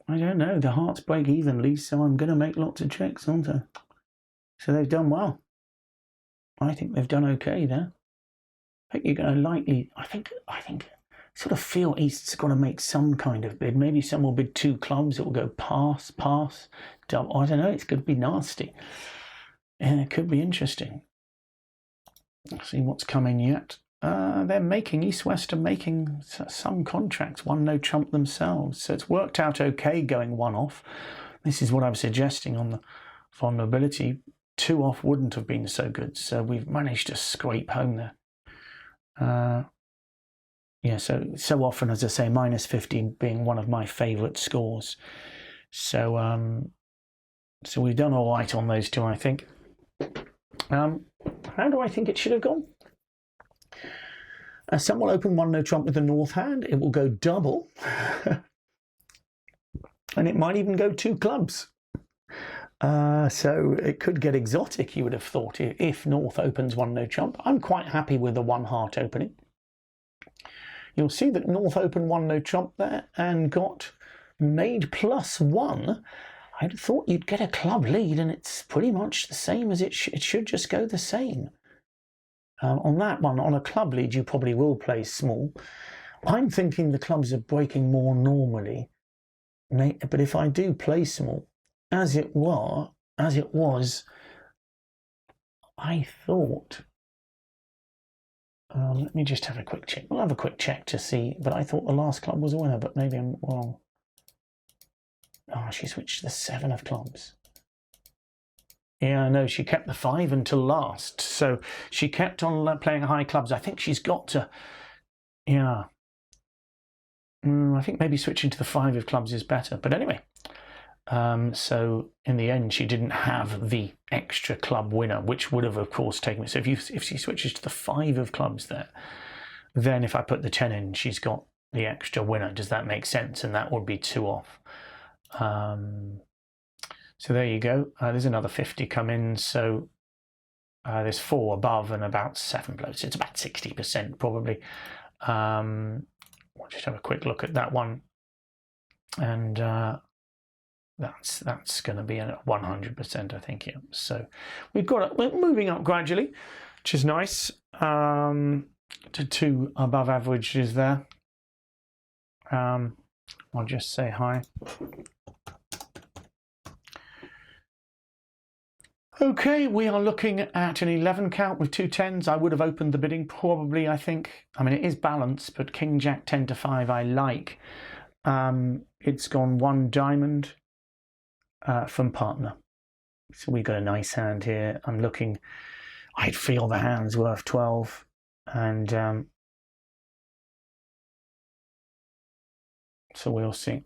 I don't know. The hearts break evenly, so I'm going to make lots of checks, aren't I? So they've done well. I think they've done okay there. I think you're going to likely... I think sort of feel East's got to make some kind of bid. Maybe some will bid 2 clubs. It will go pass, double. I don't know. It's going to be nasty. And it could be interesting. Let's see what's coming yet. They're making, East-West are making some contracts, 1 no trump themselves. So it's worked out okay going 1 off. This is what I'm suggesting on the vulnerability. 2 off wouldn't have been so good. So we've managed to scrape home there. Yeah, so often, as I say, -15 being one of my favourite scores. So so we've done all right on those 2, I think. How do I think it should have gone? Some will open 1 no trump with the north hand. It will go double. And it might even go 2 clubs. So it could get exotic, you would have thought, if north opens 1 no trump. I'm quite happy with the 1 heart opening. You'll see that north opened 1 no trump there and got made +1. I'd have thought you'd get a club lead, and it's pretty much the same as it should just go the same. On that one, on a club lead, you probably will play small. I'm thinking the clubs are breaking more normally, but if I do play small, as it was, I thought. Let me just have a quick check. We'll have a quick check to see, but I thought the last club was a winner, but maybe I'm wrong. Oh, she switched to the 7 of clubs. Yeah, no, she kept the 5 until last. So she kept on playing high clubs. I think she's got to, yeah. I think maybe switching to the 5 of clubs is better. But anyway, so in the end, she didn't have the extra club winner, which would have, of course, taken it. So if she switches to the 5 of clubs there, then if I put the 10 in, she's got the extra winner. Does that make sense? And that would be 2 off. So there you go. There's another 50 come in. So there's 4 above and about 7 below. So it's about 60% probably. We'll just have a quick look at that one. And that's going to be at 100%, I think. Yeah. So we're moving up gradually, which is nice. To 2 above averages there. I'll just say hi. Okay, we are looking at an 11 count with 2 10s. I would have opened the bidding probably, I think. I mean, it is balanced, but King Jack 10 to 5 I like. It's gone 1 diamond from partner. So we got a nice hand here. I'm looking, I'd feel the hand's worth 12. And so we'll see.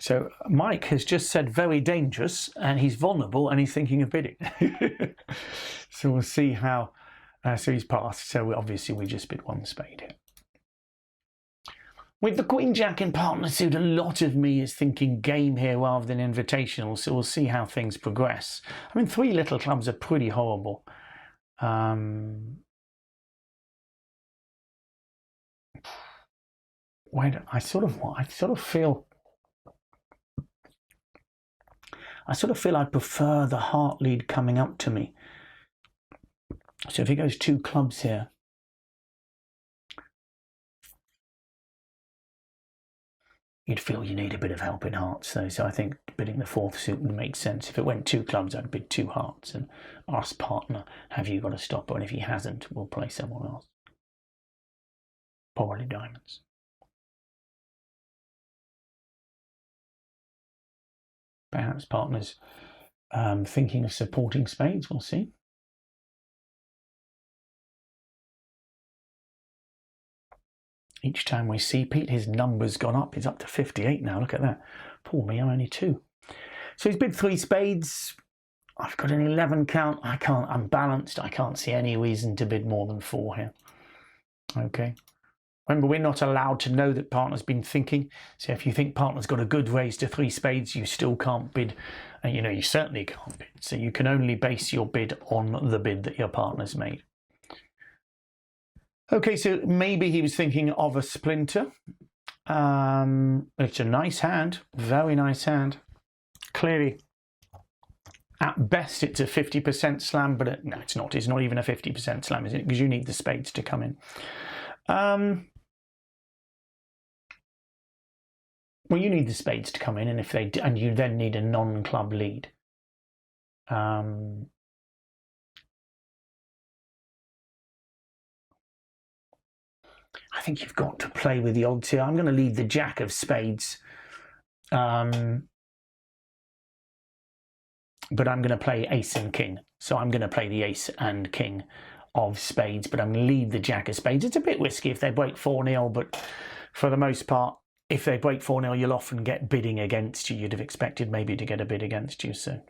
So Mike has just said very dangerous, and he's vulnerable, and he's thinking of bidding. So we'll see how. So he's passed. So obviously we just bid 1 spade here. With the Queen Jack in partner suit, a lot of me is thinking game here rather than invitational. So we'll see how things progress. I mean, 3 little clubs are pretty horrible. I sort of feel I prefer the heart lead coming up to me. So if he goes 2 clubs here, you'd feel you need a bit of help in hearts though. So I think bidding the 4th suit would make sense. If it went 2 clubs, I'd bid 2 hearts and ask partner, have you got a stopper? And if he hasn't, we'll play someone else. Probably diamonds. Perhaps partners thinking of supporting spades, we'll see. Each time we see Pete, his number's gone up. He's up to 58 now. Look at that. Poor me, I'm only 2. So he's bid 3 spades. I've got an 11 count. I'm balanced. I can't see any reason to bid more than 4 here. Okay. Remember, we're not allowed to know that partner's been thinking. So if you think partner's got a good raise to 3 spades, you still can't bid. And you certainly can't bid. So you can only base your bid on the bid that your partner's made. Okay, so maybe he was thinking of a splinter. It's a nice hand, very nice hand. Clearly, at best, it's a 50% slam, but no, it's not. It's not even a 50% slam, is it? Because you need the spades to come in. Well, you need the spades to come in, and you then need a non-club lead. I think you've got to play with the odds here. I'm going to leave the Jack of spades. But I'm going to play ace and king. So I'm going to play the ace and king of spades, but I'm going to leave the Jack of spades. It's a bit risky if they break 4-0, but for the most part, if they break 4-0, you'll often get bidding against you. You'd have expected maybe to get a bid against you. So,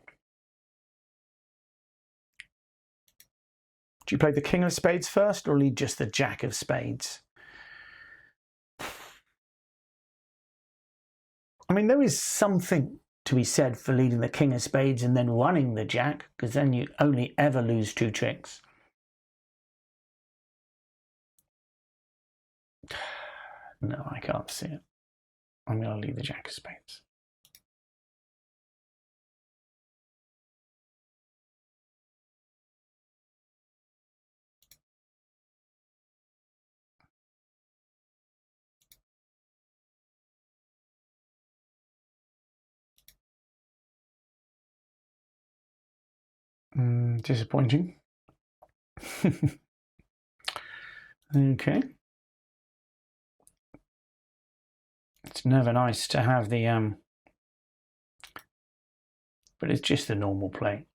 do you play the king of spades first or lead just the Jack of spades? I mean, there is something to be said for leading the king of spades and then running the Jack, because then you only ever lose 2 tricks. No, I can't see it. I'm going to leave the Jack of spades. Disappointing. Okay. It's never nice to have the but it's just the normal play.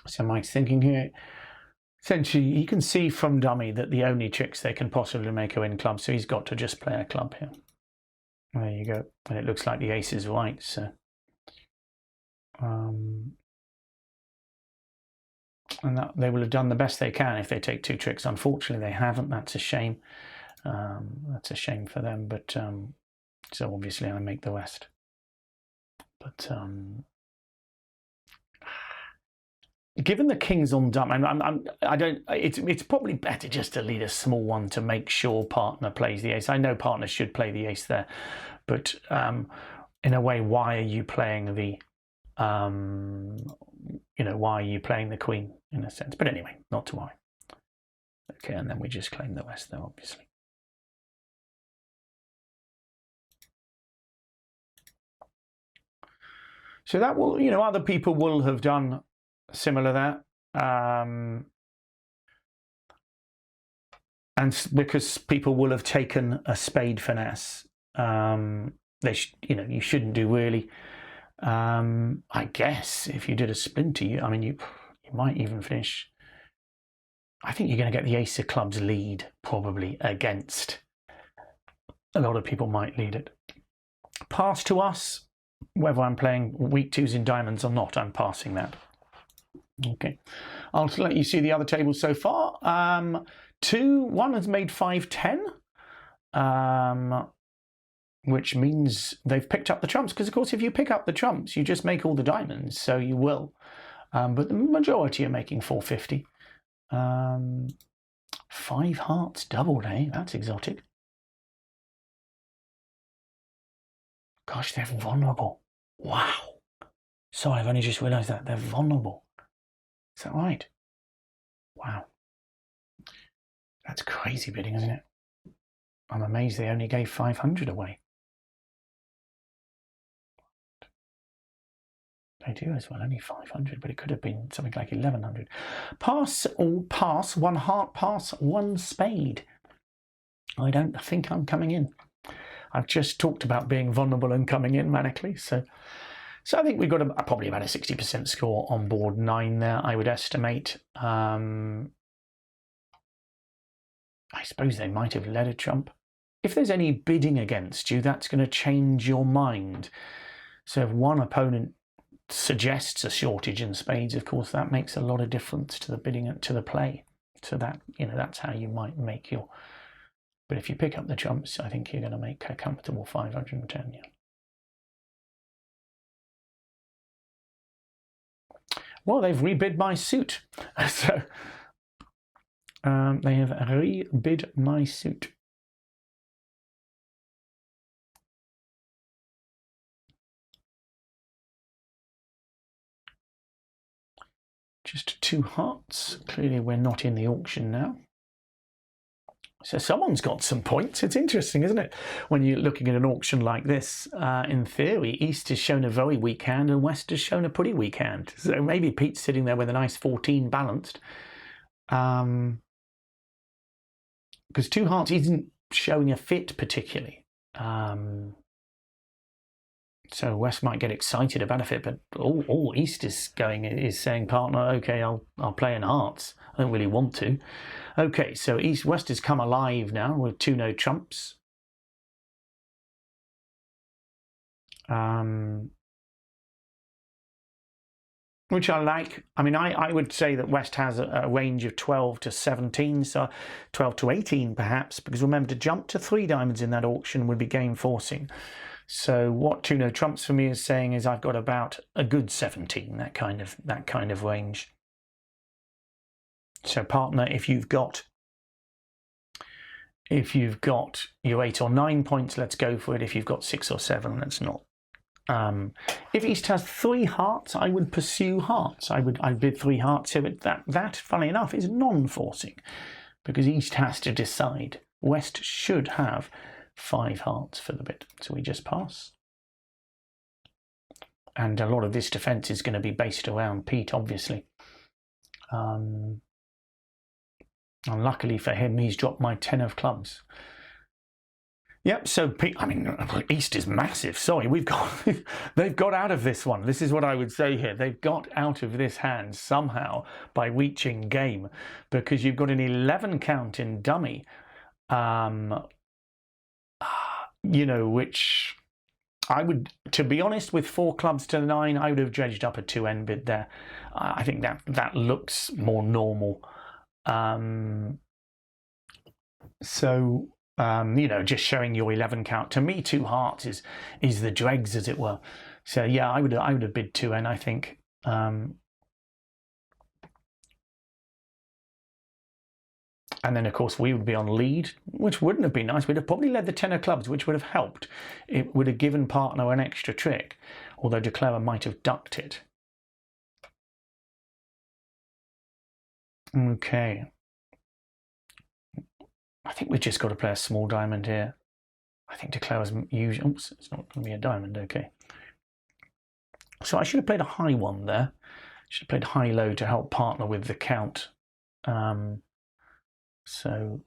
So Mike's thinking here, essentially, you can see from dummy that the only tricks they can possibly make are in club, so he's got to just play a club here. There you go. And it looks like the ace is white, so... and that, they will have done the best they can if they take two tricks. Unfortunately, they haven't. That's a shame. That's a shame for them, but... so obviously I make the West. But... given the king's on dummy, I don't. It's probably better just to lead a small one to make sure partner plays the ace. I know partner should play the ace there, but in a way, why are you playing the, why are you playing the queen in a sense? But anyway, not to worry. Okay, and then we just claim the West there, obviously. So that will, other people will have done similar there, and because people will have taken a spade finesse, you shouldn't do really. I guess if you did a splinter, you might even finish. I think you're going to get the ace of clubs lead probably against. A lot of people might lead it. Pass to us, whether I'm playing weak twos in diamonds or not, I'm passing that. Okay, I'll let you see the other tables so far. 1 has made 5-10, which means they've picked up the trumps, because of course if you pick up the trumps you just make all the diamonds, so you will, but the majority are making 450. 5 hearts doubled, eh? That's exotic. Gosh, they're vulnerable. Wow. Sorry, I've only just realised that they're vulnerable. Is that right? Wow. That's crazy bidding, isn't it? I'm amazed they only gave 500 away. They do as well, only 500, but it could have been something like 1100. Pass or pass, 1 heart, pass, 1 spade. I don't think I'm coming in. I've just talked about being vulnerable and coming in manically, so I think we've got probably about a 60% score on board 9 there, I would estimate. I suppose they might have led a trump. If there's any bidding against you, that's going to change your mind. So if one opponent suggests a shortage in spades, of course, that makes a lot of difference to the bidding, to the play. So that, that's how you might make your... But if you pick up the trumps, I think you're going to make a comfortable 510, yeah. Well, they've rebid my suit. So they have rebid my suit. Just 2 hearts. Clearly we're not in the auction now. So someone's got some points. It's interesting, isn't it? When you're looking at an auction like this, in theory, East has shown a very weak hand and West has shown a pretty weak hand. So maybe Pete's sitting there with a nice 14 balanced. Because 2 hearts isn't showing a fit particularly. So West might get excited about a fit, but all East is saying, partner, okay, I'll play in hearts. I don't really want to. Okay, so West has come alive now with 2 no trumps. which I like. I mean, I would say that West has a range of 12 to 17, so 12 to 18 perhaps, because remember, to jump to 3 diamonds in that auction would be game forcing. So what Two No Trumps for me is saying is I've got about a good 17, that kind of range. So partner, if you've got your 8 or 9 points, let's go for it. If you've got 6 or 7, let's not. If East has 3 hearts, I would pursue hearts. I'd bid 3 hearts here, but that, funnily enough, is non-forcing, because East has to decide. West should have 5 hearts for the bid, so we just pass. And a lot of this defence is going to be based around Pete, obviously. Unluckily for him, he's dropped my 10 of clubs. Yep, so Pete, I mean, East is massive. Sorry, they've got out of this one. This is what I would say here. They've got out of this hand somehow by reaching game, because you've got an 11 count in dummy, you know, which I would, to be honest, with 4 clubs to 9, I would have dredged up a 2N bid there. I think that looks more normal. You know, just showing your 11 count, to me 2 hearts is the dregs, as it were. So yeah, I would have bid 2N, I think. And then of course we would be on lead, which wouldn't have been nice. We'd have probably led the 10 of clubs, which would have helped. It would have given partner an extra trick, although declarer might have ducked it. Okay. I think we've just got to play a small diamond here. I think declarer's usually... Oops, it's not going to be a diamond, okay. So I should have played a high one there. Should have played high-low to help partner with the count. So...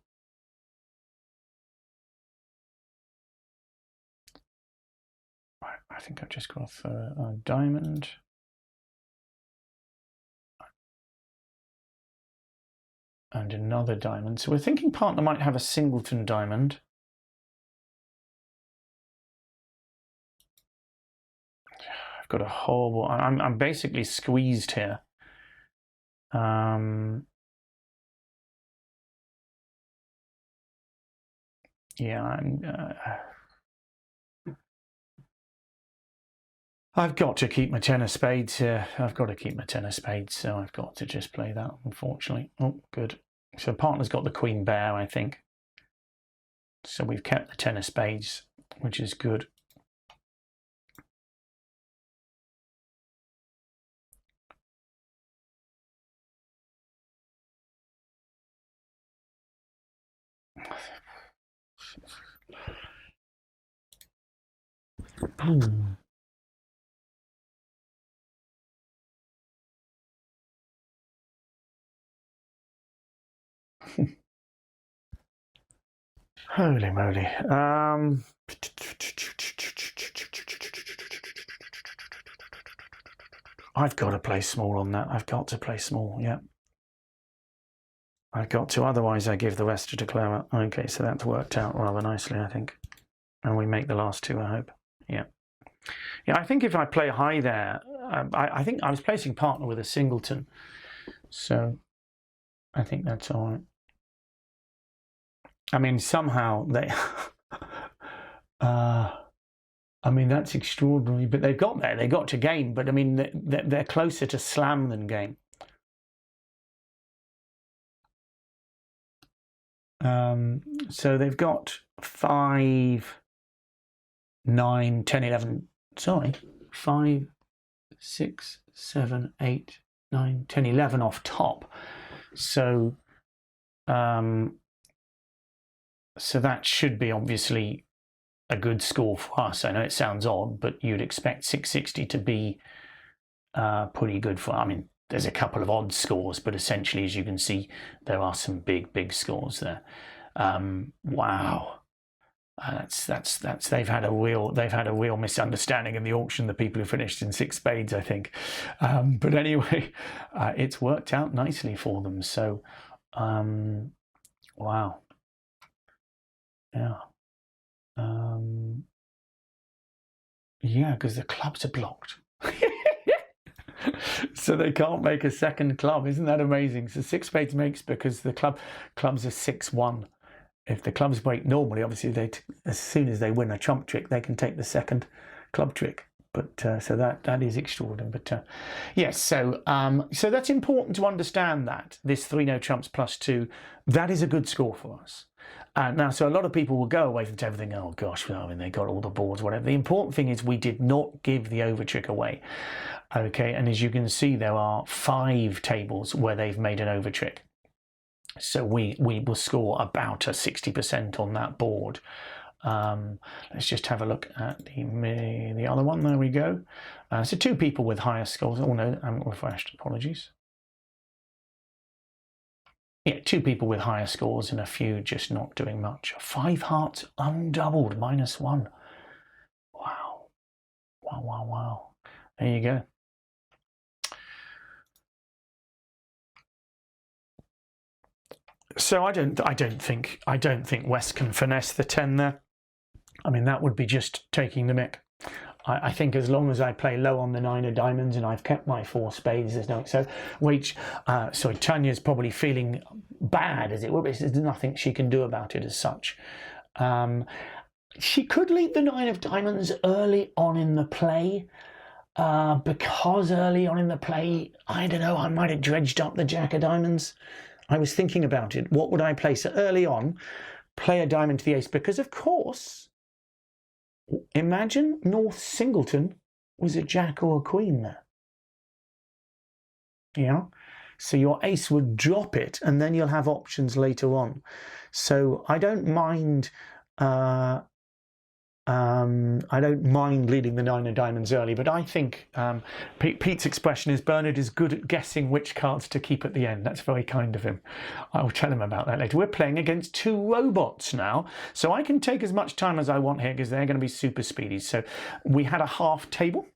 I think I've just got a diamond. And another diamond. So we're thinking partner might have a singleton diamond. I've got a horrible... I'm basically squeezed here. Yeah, I've got to keep my 10 of spades here. I've got to keep my 10 of spades, so I've got to just play that, unfortunately. Oh, good. So partner's got the queen bear, I think. So we've kept the 10 of spades, which is good. Holy moly. I've got to play small on that. I've got to play small, yeah. I've got to, otherwise I give the rest to declarer. Okay, so that's worked out rather nicely, I think. And we make the last 2, I hope. Yeah. Yeah, I think if I play high there, I think I was placing partner with a singleton. So I think that's all right. I mean, somehow they... I mean, that's extraordinary, but they've got there. They got to game, but I mean, they're closer to slam than game. So they've got 5, 9, 10, 11, sorry, 5, 6, 7, 8, 9, 10, 11 off top. So, so that should be obviously a good score for us. I know it sounds odd, but you'd expect 660 to be pretty good for, I mean, there's a couple of odd scores, but essentially, as you can see, there are some big scores there. Wow. They've had a real misunderstanding in the auction, the people who finished in 6 spades, I think. But anyway, it's worked out nicely for them. So, wow. Yeah. Yeah, because the clubs are blocked. So they can't make a second club. Isn't that amazing? So six spades makes because the clubs are 6-1. If the clubs break normally, obviously as soon as they win a trump trick, they can take the second club trick. But so that is extraordinary. But yes, so that's important to understand that this 3-no trumps +2, that is a good score for us. Now, so a lot of people will go away from everything. Oh gosh, well, I mean, they got all the boards, whatever. The important thing is we did not give the over trick away. Okay, and as you can see, there are 5 tables where they've made an over trick. So we will score about a 60% on that board. Let's just have a look at the other one. There we go. So 2 people with higher scores. Oh no, I haven't refreshed. Apologies. Yeah, 2 people with higher scores and a few just not doing much. 5 hearts undoubled, -1. Wow. Wow, wow, wow. There you go. So I don't think West can finesse the 10 there. I mean, that would be just taking the mick. I think as long as I play low on the 9 of diamonds and I've kept my 4 spades, there's no. So sorry, Tanya's probably feeling bad, as it were, but there's nothing she can do about it as such. She could lead the 9 of diamonds early on in the play, because early on in the play, I don't know, I might have dredged up the Jack of diamonds. I was thinking about it. What would I play? So early on, play a diamond to the ace, because of course, imagine North Singleton was a jack or a queen there. Yeah, so your ace would drop it, and then you'll have options later on. So I don't mind. I don't mind leading the 9 of diamonds early, but I think Pete's expression is Bernard is good at guessing which cards to keep at the end. That's very kind of him. I'll tell him about that later. We're playing against 2 robots now, so I can take as much time as I want here because they're going to be super speedy. So we had a half table,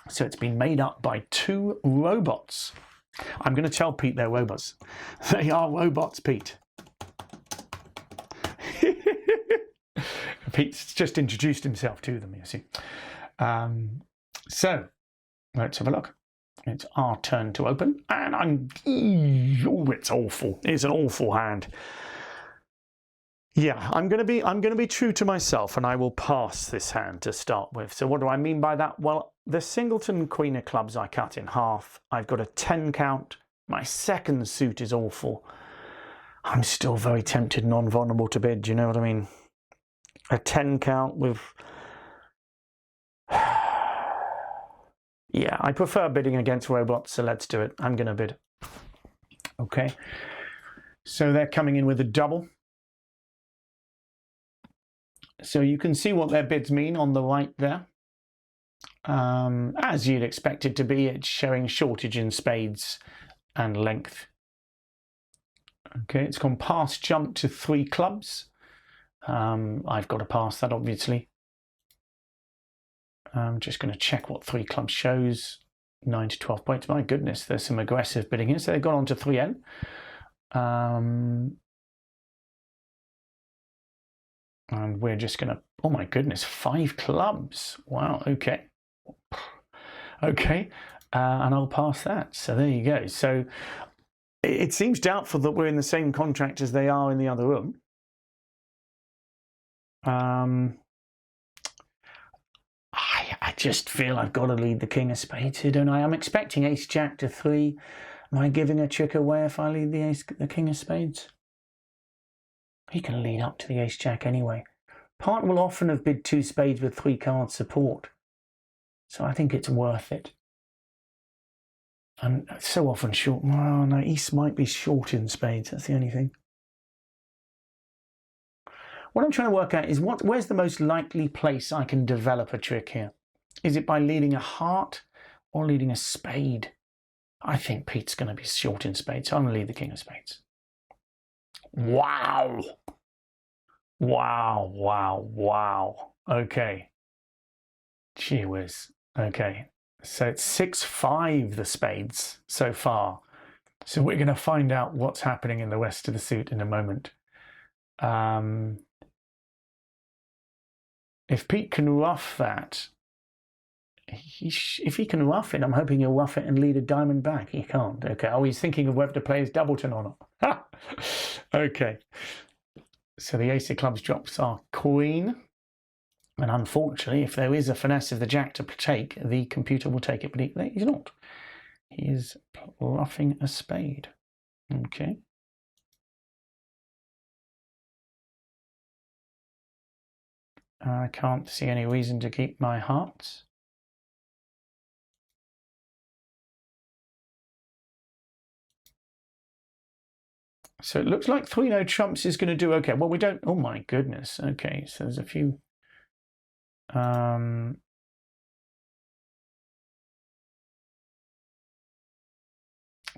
so it's been made up by 2 robots. I'm going to tell Pete they're robots. They are robots, Pete. Pete's just introduced himself to them, you see. So let's have a look. It's our turn to open, and it's awful. It's an awful hand. Yeah, I'm going to be true to myself, and I will pass this hand to start with. So what do I mean by that? Well, the Singleton Queen of Clubs I cut in half. I've got a 10 count. My second suit is awful. I'm still very tempted, non-vulnerable to bid. Do you know what I mean? A 10 count with... Yeah, I prefer bidding against robots, so let's do it. I'm going to bid. Okay. So they're coming in with a double. So you can see what their bids mean on the right there. As you'd expect it to be, it's showing shortage in spades and length. Okay, it's gone past jump to 3 clubs. I've got to pass that, obviously. I'm just going to check what 3 clubs shows. 9 to 12 points. My goodness, there's some aggressive bidding here. So they've gone on to 3N. And we're just going to... Oh my goodness, 5 clubs. Wow, okay. Okay, and I'll pass that. So there you go. So it seems doubtful that we're in the same contract as they are in the other room. I just feel I've got to lead the King of Spades here, don't I? I'm expecting Ace Jack to 3. Am I giving a trick away if I lead the King of Spades? He can lead up to the Ace Jack anyway. Partner will often have bid 2 spades with 3 card support, so I think it's worth it. And so often short. Oh no, East might be short in spades. That's the only thing. What I'm trying to work out is where's the most likely place I can develop a trick here? Is it by leading a heart or leading a spade? I think Pete's going to be short in spades, so I'm going to lead the King of Spades. Wow. Wow, wow, wow. Okay. Gee whiz. Okay. So it's 6-5 the spades so far. So we're going to find out what's happening in the rest of the suit in a moment. If Pete can rough that, If he can rough it, I'm hoping he'll rough it and lead a diamond back. He can't. Okay. Oh, he's thinking of whether to play his doubleton or not. Okay. So the ace of clubs drops our queen. And unfortunately, if there is a finesse of the jack to take, the computer will take it. But he's not. He is bluffing a spade. Okay. I can't see any reason to keep my hearts. So it looks like 3-no trumps is going to do okay. Well, we don't... Oh, my goodness. Okay, so there's a few...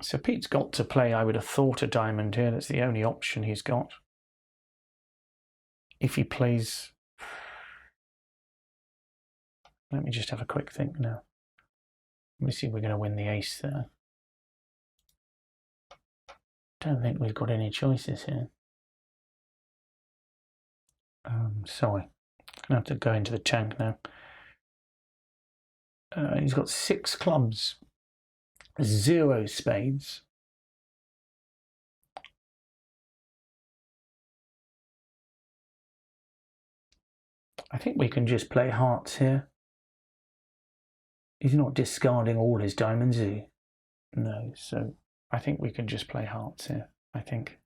So Pete's got to play, I would have thought, a diamond here. That's the only option he's got. If he plays... Let me just have a quick think now. Let me see if we're going to win the ace there. Don't think we've got any choices here. Sorry. I'm going to have to go into the tank now. He's got 6 clubs, 0 spades. I think we can just play hearts here. He's not discarding all his diamonds, is he? No, so I think we can just play hearts here, I think.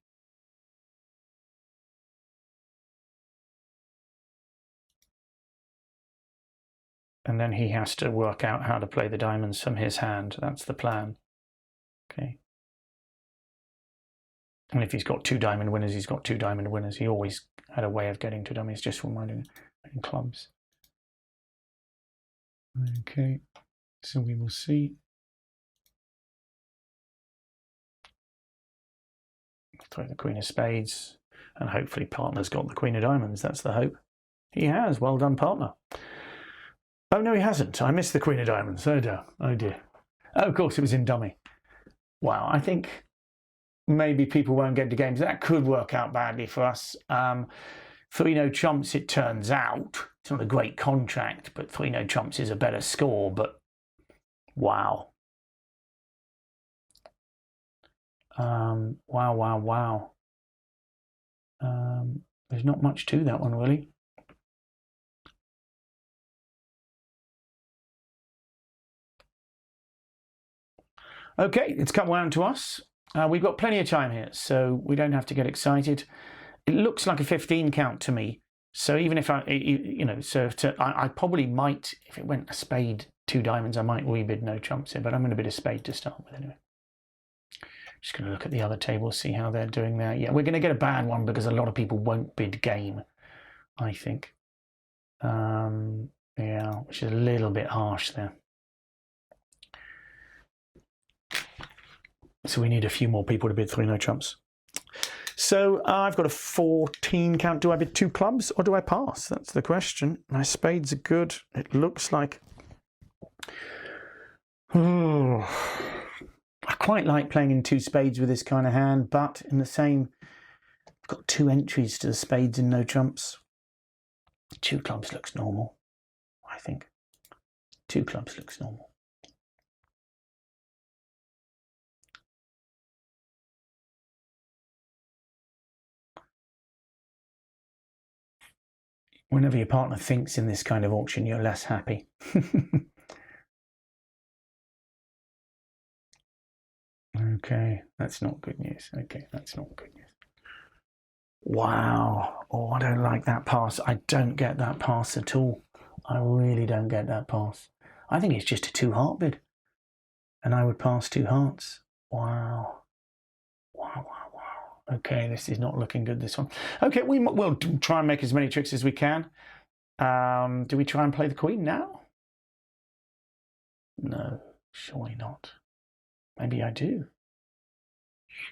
And then he has to work out how to play the diamonds from his hand. That's the plan. Okay. And if he's got 2 diamond winners, he's got 2 diamond winners. He always had a way of getting 2 diamonds, just reminding me in clubs. Okay, so we will see. Throw the queen of spades, and hopefully partner's got the queen of diamonds. That's the hope. He has. Well done, partner. Oh, no, he hasn't. I missed the queen of diamonds. Oh, dear. Oh, dear. Oh, of course, it was in dummy. Wow, I think maybe people won't get to games. That could work out badly for us. 3-no trumps, it turns out. It's not a great contract, but 3-no trumps is a better score. But wow. Wow. There's not much to that one, really. Okay, it's come round to us. We've got plenty of time here, so we don't have to get excited. It looks like a 15 count to me. So even if I probably might, if it went a spade, 2 diamonds, I might rebid no trumps here, but I'm going to bid a spade to start with anyway. Just going to look at the other table, see how they're doing there. Yeah, we're going to get a bad one because a lot of people won't bid game, I think. Yeah, which is a little bit harsh there. So we need a few more people to bid 3-no trumps. So I've got a 14 count. Do I bid 2 clubs or do I pass? That's the question. My spades are good. It looks like... Oh, I quite like playing in 2 spades with this kind of hand, but in the same... I've got 2 entries to the spades and no trumps. 2 clubs looks normal, I think. 2 clubs looks normal. Whenever your partner thinks in this kind of auction, you're less happy. Okay, that's not good news. Okay, that's not good news. Wow. Oh, I don't like that pass. I don't get that pass at all. I really don't get that pass. I think it's just a 2-heart bid. And I would pass 2 hearts. Wow. Okay, this is not looking good, this one. Okay, we'll try and make as many tricks as we can. Do we try and play the queen now? No, surely not. Maybe I do.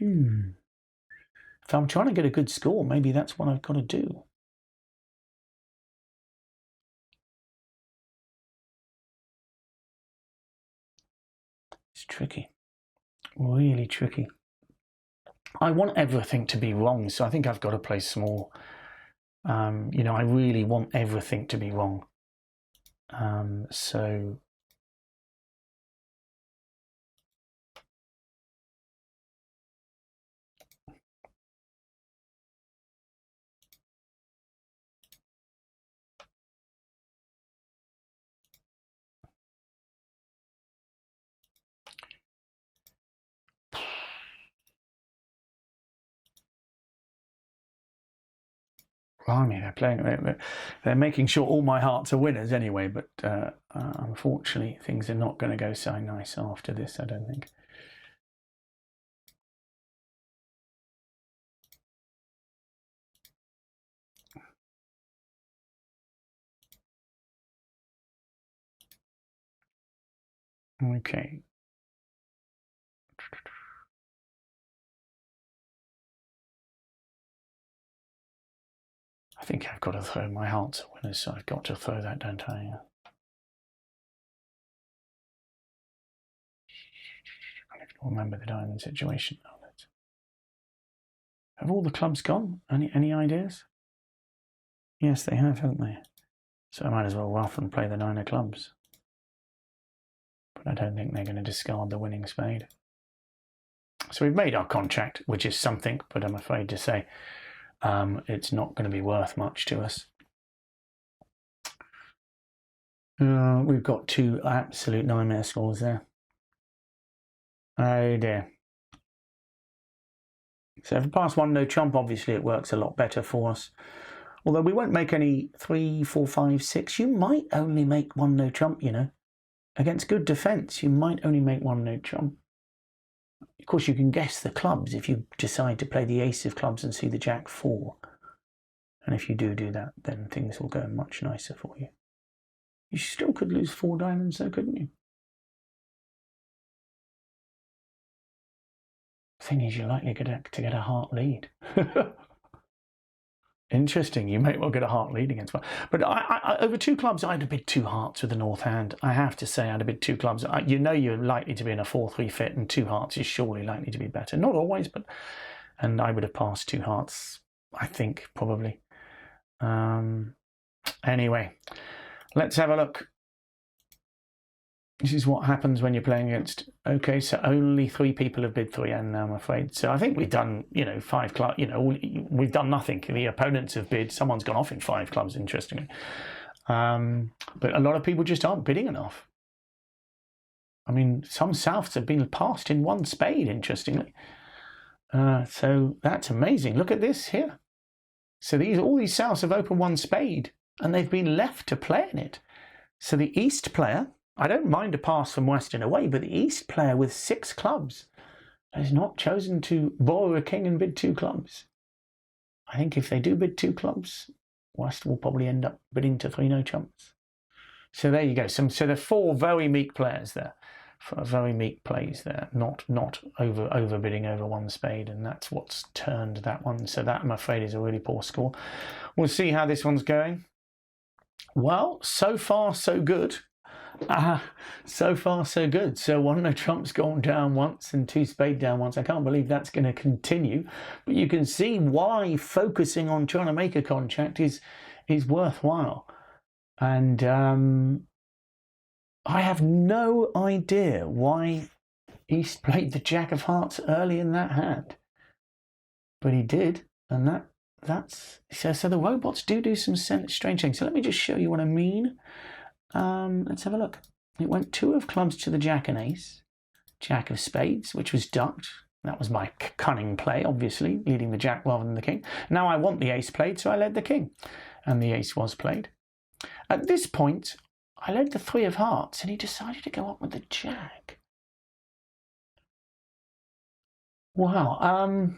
If I'm trying to get a good score, maybe that's what I've got to do. It's tricky. Really tricky. I want everything to be wrong, so I think I've got to play small. I really want everything to be wrong. So Blimey, they're making sure all my hearts are winners anyway, but unfortunately things are not going to go so nice after this, I don't think. Okay. I think I've got to throw my hearts at winners, so I've got to throw that, don't I? I don't remember the diamond situation now. Have all the clubs gone? Any ideas? Yes, they have, haven't they? So I might as well rough and play the 9 of clubs. But I don't think they're going to discard the winning spade. So we've made our contract, which is something, but I'm afraid to say it's not going to be worth much to us. We've got 2 absolute nightmare scores there. Oh dear. So if we pass 1 no trump, obviously it works a lot better for us. Although we won't make any 3, 4, 5, 6. You might only make 1 no trump, you know. Against good defence, you might only make 1 no trump. Of course, you can guess the clubs if you decide to play the ace of clubs and see the jack 4. And if you do that, then things will go much nicer for you. You still could lose 4 diamonds though, couldn't you? Thing is, you're likely to get a heart lead. Interesting. You may well get a heart lead against one. But I over 2 clubs, I'd have bid 2 hearts with the north hand. I have to say, I'd have bid 2 clubs. You know you're likely to be in a 4-3 fit, and 2 hearts is surely likely to be better. Not always, but... And I would have passed 2 hearts, I think, probably. Anyway, let's have a look. This is what happens when you're playing against... Okay, so only 3 people have bid 3 and now I'm afraid. So I think we've done, 5 clubs. We've done nothing. The opponents have bid. Someone's gone off in 5 clubs, interestingly. But a lot of people just aren't bidding enough. I mean, some Souths have been passed in 1 spade, interestingly. So that's amazing. Look at this here. So all these Souths have opened 1 spade and they've been left to play in it. So the East player... I don't mind a pass from Western away, but the East player with 6 clubs has not chosen to borrow a king and bid 2 clubs. I think if they do bid 2 clubs, West will probably end up bidding to 3 no trumps. So there you go. So there are 4 very meek players there, very meek plays there, not overbidding over 1 spade, and that's what's turned that one. So that, I'm afraid, is a really poor score. We'll see how this one's going. Well, so far so good. So far so good. So 1 no trump's gone down once and 2 spade down once. I can't believe that's going to continue, but you can see why focusing on trying to make a contract is worthwhile. And I have no idea why East played the jack of hearts early in that hand, but he did, and that's so the robots do some strange things. So let me just show you what I mean. Let's have a look. It went 2 of clubs to the jack and ace, jack of spades, which was ducked. That was my cunning play, obviously, leading the jack rather than the king. Now I want the ace played, so I led the king, and the ace was played. At this point, I led the 3 of hearts, and he decided to go up with the jack. Wow.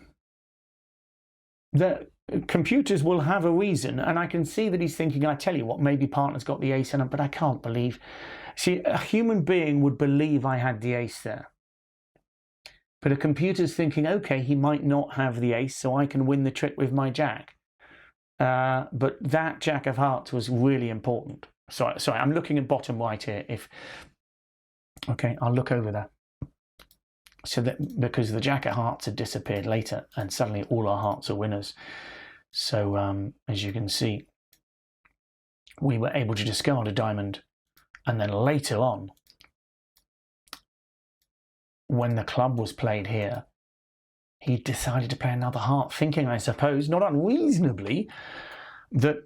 The computers will have a reason, and I can see that he's thinking, I tell you what, maybe partner's got the ace in him, but I can't believe. See, a human being would believe I had the ace there. But a computer's thinking, okay, he might not have the ace, so I can win the trick with my jack. But that jack of hearts was really important. Sorry, I'm looking at bottom right here. Okay, I'll look over there. So that because the jack of hearts had disappeared later, and suddenly all our hearts are winners. So as you can see, we were able to discard a diamond, and then later on, when the club was played here, he decided to play another heart, thinking, I suppose, not unreasonably, that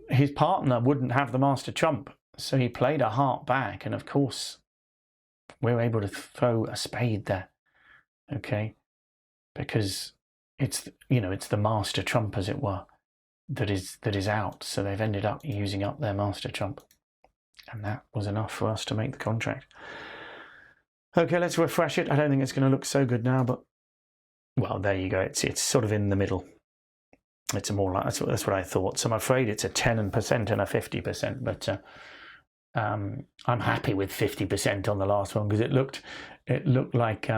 his partner wouldn't have the master trump. So he played a heart back, and of course, we were able to throw a spade there. Okay, because it's the master trump, as it were. that is out. So they've ended up using up their master trump, and that was enough for us to make the contract. Okay, let's refresh it. I don't think it's going to look so good now, but well, there you go. It's sort of in the middle. It's a more like that's what I thought. So I'm afraid it's a 10% and a 50%, but I'm happy with 50% on the last one because it looked like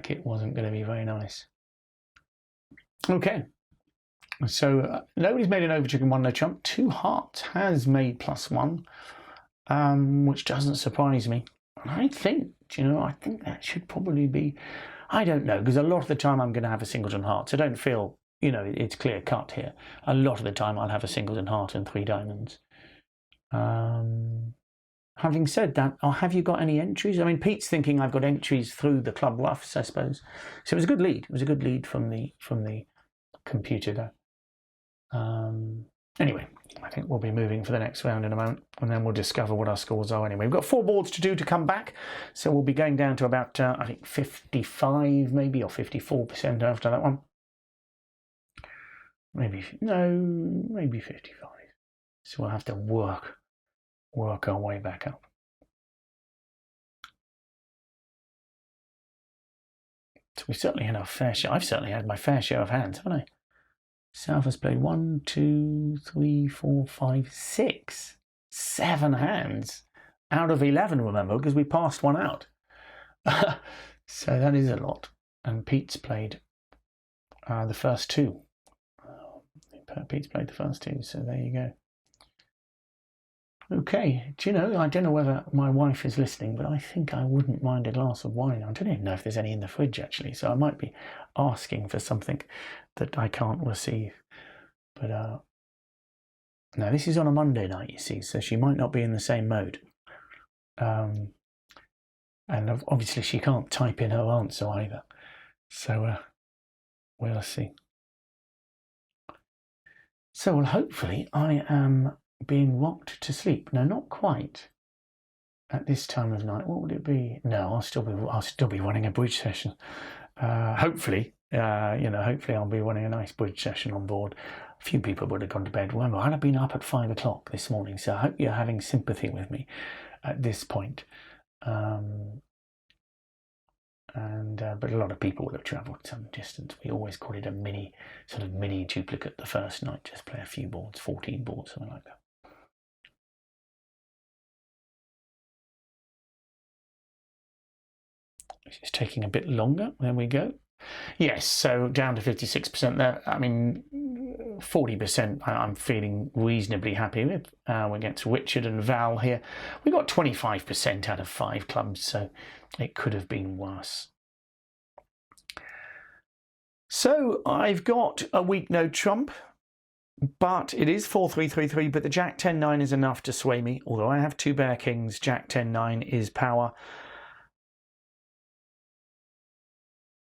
it wasn't going to be very nice. Okay, so nobody's made an overcheck and 1 no trump. 2 hearts has made +1, which doesn't surprise me. And I think, I think that should probably be. I don't know, because a lot of the time I'm going to have a singleton heart, so don't feel, it's clear cut here. A lot of the time I'll have a singleton heart and 3 diamonds. Having said that, have you got any entries? I mean, Pete's thinking I've got entries through the club roughs, I suppose. So it was a good lead. It was a good lead from the computer there. Anyway, I think we'll be moving for the next round in a moment, and then we'll discover what our scores are anyway. We've got 4 boards to do to come back, so we'll be going down to about, I think, 55 maybe, or 54% after that one. Maybe 55. So we'll have to work our way back up. So we certainly had our fair share. I've certainly had my fair share of hands, haven't I? South has played 1, 2, 3, 4, 5, 6, 7 hands out of 11, remember, because we passed one out. So that is a lot. And Pete's played the first 2. Pete's played the first 2, so there you go. Okay, I don't know whether my wife is listening, but I think I wouldn't mind a glass of wine. I don't even know if there's any in the fridge, actually, so I might be asking for something that I can't receive. But, no, this is on a Monday night, you see, so she might not be in the same mode. And obviously she can't type in her answer either. So, we'll see. So, well, hopefully I am being rocked to sleep. No, not quite. At this time of night, what would it be? No, I'll still be running a bridge session. Hopefully, hopefully I'll be running a nice bridge session on board. A few people would have gone to bed. Remember, I'd have been up at 5 o'clock this morning, so I hope you're having sympathy with me at this point. But a lot of people would have travelled some distance. We always call it a mini duplicate the first night. Just play a few boards, 14 boards, something like that. It's taking a bit longer. There we go. Yes, so down to 56% there. I mean, 40% I'm feeling reasonably happy with. We're against Richard and Val here. We got 25% out of 5 clubs, so it could have been worse. So I've got a weak no trump, but it is 4-3-3-3, but the Jack 10-9 is enough to sway me. Although I have 2 bear kings, Jack 10-9 is power.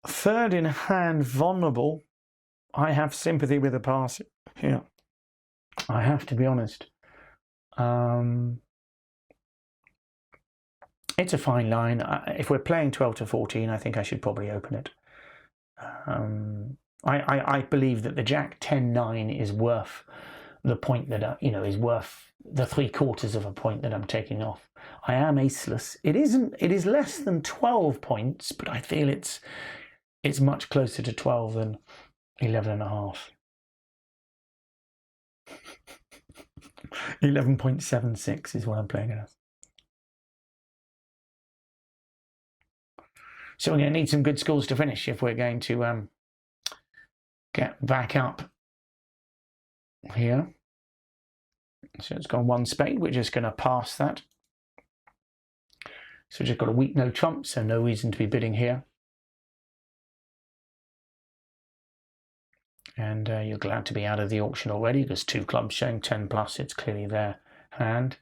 Third in hand, vulnerable. I have sympathy with the pass here. I have to be honest. It's a fine line. If we're playing 12 to 14, I think I should probably open it. I believe that the Jack 10-9 is worth the point that is worth the 3/4 of a point that I'm taking off. I am aceless. It isn't. It is less than 12 points, but I feel it's much closer to 12 than 11.5. 11.76 is what I'm playing it as. So we're going to need some good scores to finish if we're going to get back up here. So it's gone 1 spade. We're just going to pass that. So we've just got a weak no trump, so no reason to be bidding here. And you're glad to be out of the auction already because 2 clubs showing 10 plus. It's clearly their hand.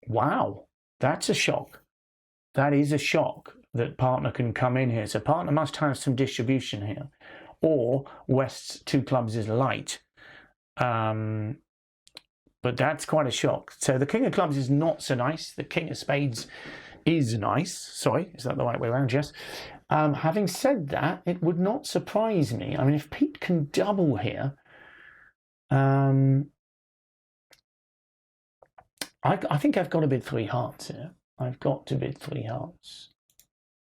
Wow, that's a shock. That is a shock that partner can come in here. So partner must have some distribution here. Or West's 2 clubs is light. But that's quite a shock. So the king of clubs is not so nice. The king of spades is nice. Sorry, is that the right way around? Yes. Having said that, it would not surprise me. I mean, if Pete can double here, I think I've got to bid 3 hearts here. I've got to bid 3 hearts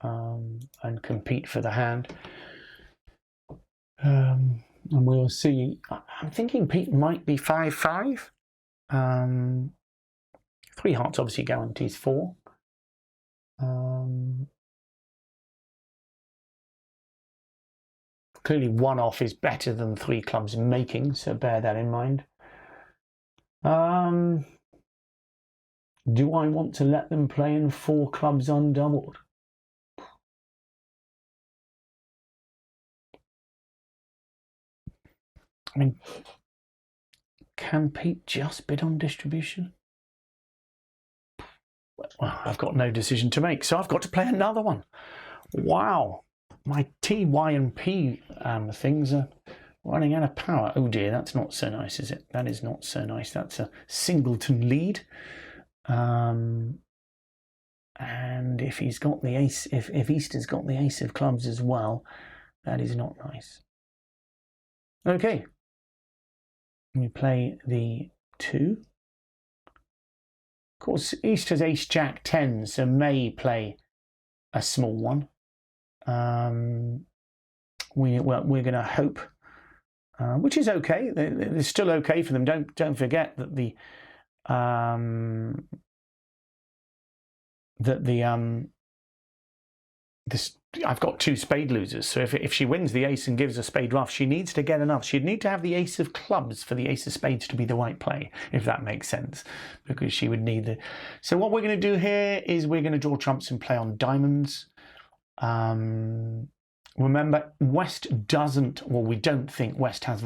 and compete for the hand. And we'll see. I'm thinking Pete might be 5-5. 3 hearts obviously guarantees 4. Clearly 1 off is better than 3 clubs making, so bear that in mind. Do I want to let them play in 4 clubs undoubled? I mean, can Pete just bid on distribution? Well, I've got no decision to make, so I've got to play another one. Wow, my T, Y, and P things are running out of power. Oh dear, that's not so nice, is it? That is not so nice. That's a singleton lead. And if he's got the ace, if Easter's got the ace of clubs as well, that is not nice. Okay, we play the 2. Of course, Easter's ace jack 10, so may play a small one. We're going to hope, which is okay. It's still okay for them. Don't forget that I've got 2 spade losers. So if she wins the ace and gives a spade ruff, she needs to get enough. She'd need to have the ace of clubs for the ace of spades to be the right play, if that makes sense, because she would need the. So what we're going to do here is we're going to draw trumps and play on diamonds. Remember, West doesn't, well, we don't think West has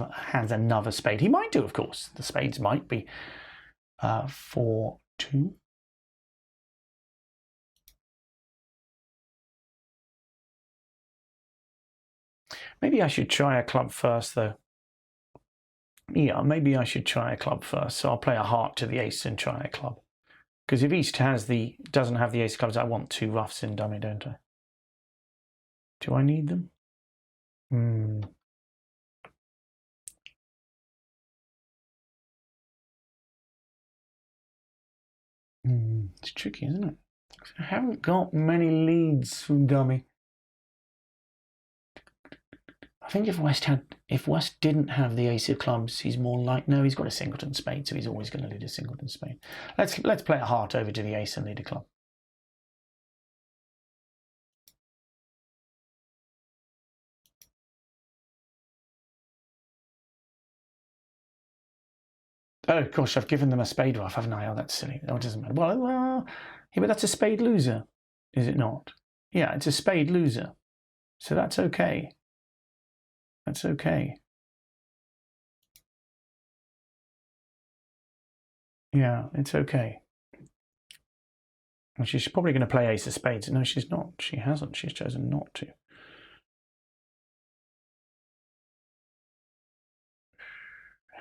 another spade. He might do, of course. The spades might be 4-2. Maybe I should try a club first, though. Yeah, maybe I should try a club first. So I'll play a heart to the ace and try a club. Because if East doesn't have the ace of clubs, I want 2 ruffs in dummy, don't I? Do I need them? It's tricky, isn't it? I haven't got many leads from dummy. I think if West didn't have the ace of clubs, he's more like, no, he's got a singleton spade, so he's always going to lead a singleton spade. Let's play a heart over to the ace and lead a club. Oh gosh, I've given them a spade ruff, haven't I? Oh, that's silly. Oh, it doesn't matter. Well, yeah, but that's a spade loser, is it not? Yeah, it's a spade loser, so that's okay. That's okay. Yeah, it's okay. Well, she's probably going to play ace of spades. No, she's not. She hasn't. She's chosen not to.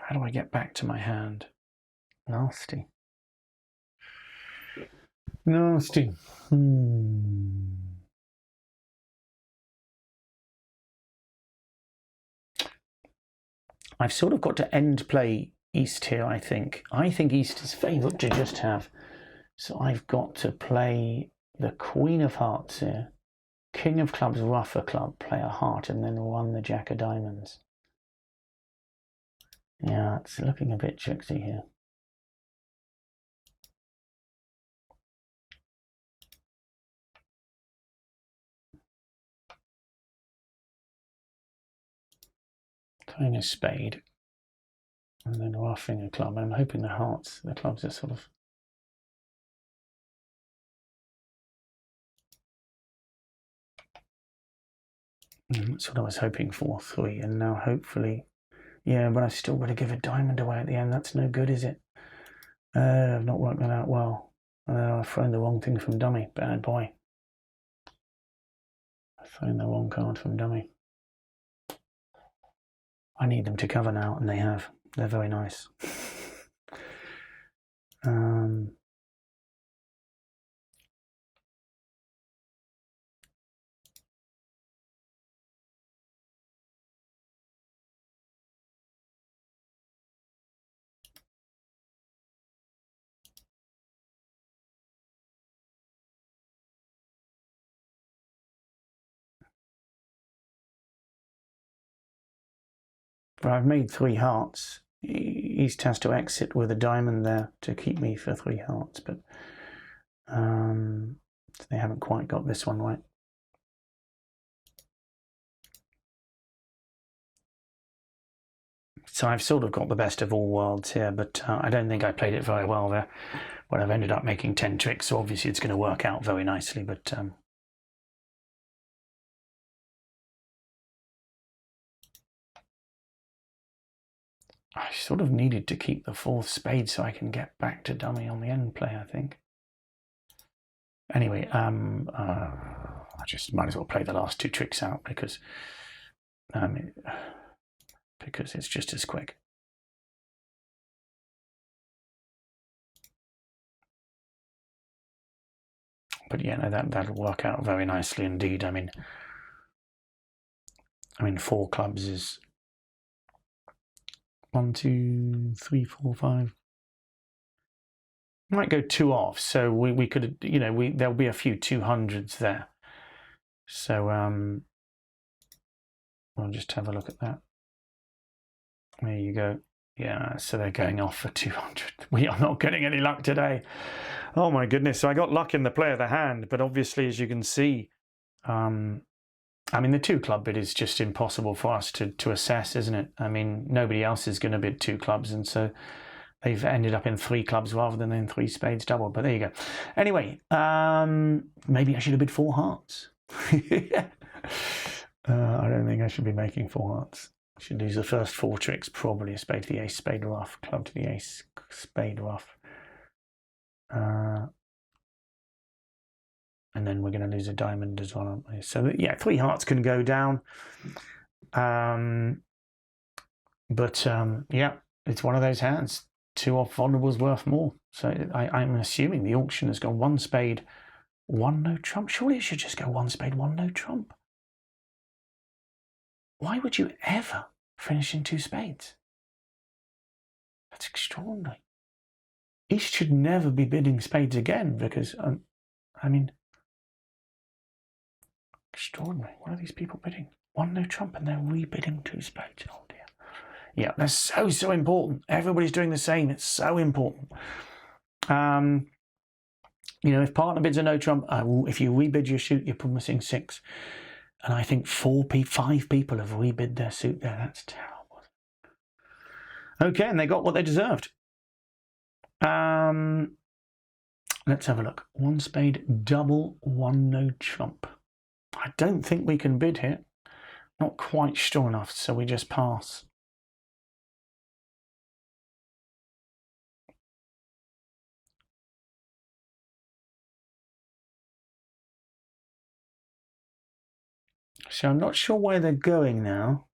How do I get back to my hand? Nasty. Nasty. I've sort of got to end play East here, I think. I think East is favoured to just have. So I've got to play the Queen of Hearts here. King of Clubs, ruff a club, play a heart, and then run the Jack of Diamonds. Yeah, it's looking a bit tricksy here. Playing a spade, and then ruffing a club. I'm hoping the hearts, the clubs are sort of. That's what I was hoping for, 3, and now hopefully, yeah, but I've still got to give a diamond away at the end. That's no good, is it? I've not worked that out well. I've thrown the wrong thing from dummy. Bad boy. I've thrown the wrong card from dummy. I need them to cover now, and they have. They're very nice. But I've made 3 hearts. East has to exit with a diamond there to keep me for 3 hearts, but they haven't quite got this one right. So I've sort of got the best of all worlds here, but I don't think I played it very well there. But I've ended up making 10 tricks, so obviously it's going to work out very nicely, but I sort of needed to keep the 4th spade so I can get back to dummy on the end play, I think. Anyway, I just might as well play the last 2 tricks out because it's just as quick. But yeah, no, that'll work out very nicely indeed. I mean, 4 clubs is 1, 2, 3, 4, 5. Might go 2 off, so we could, there'll be a few 200s there. So we'll just have a look at that. There you go. Yeah, so they're going off for 200. We are not getting any luck today. Oh my goodness. So I got luck in the play of the hand, but obviously, as you can see, the 2 club bid is just impossible for us to assess, isn't it? Nobody else is going to bid 2 clubs, and so they've ended up in 3 clubs rather than in 3 spades double. But there you go. Anyway, maybe I should have bid 4 hearts. I don't think I should be making 4 hearts. I should use the first 4 tricks, probably a spade to the ace, spade rough, club to the ace, spade rough. And then we're going to lose a diamond as well, aren't we? So yeah, 3 hearts can go down. Yeah, it's one of those hands. 2 off vulnerable's worth more. So I'm assuming the auction has gone 1 spade, 1 no trump. Surely it should just go 1 spade, 1 no trump. Why would you ever finish in 2 spades? That's extraordinary. East should never be bidding spades again because, extraordinary. What are these people bidding? 1 no trump and they're rebidding 2 spades. Oh dear. Yeah, that's so important. Everybody's doing the same. It's so important. If partner bids a no trump, if you rebid your suit, you're promising 6. And I think 5 people have rebid their suit there. That's terrible. Okay, and they got what they deserved. Let's have a look. 1 spade, double, 1 no trump. I don't think we can bid here. Not quite strong enough, so we just pass. So I'm not sure where they're going now.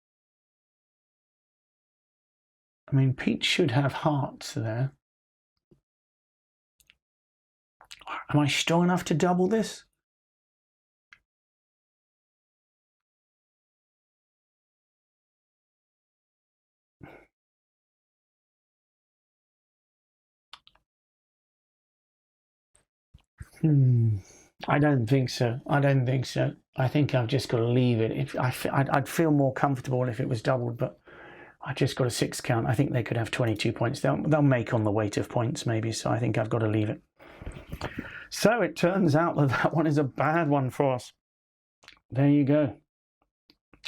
Pete should have hearts there. Am I strong enough to double this? I don't think so. I think I've just got to leave it. I'd feel more comfortable if it was doubled, but I just got a 6 count. I think they could have 22 points. They'll make on the weight of points maybe, so I think I've got to leave it. So it turns out that one is a bad one for us. There you go.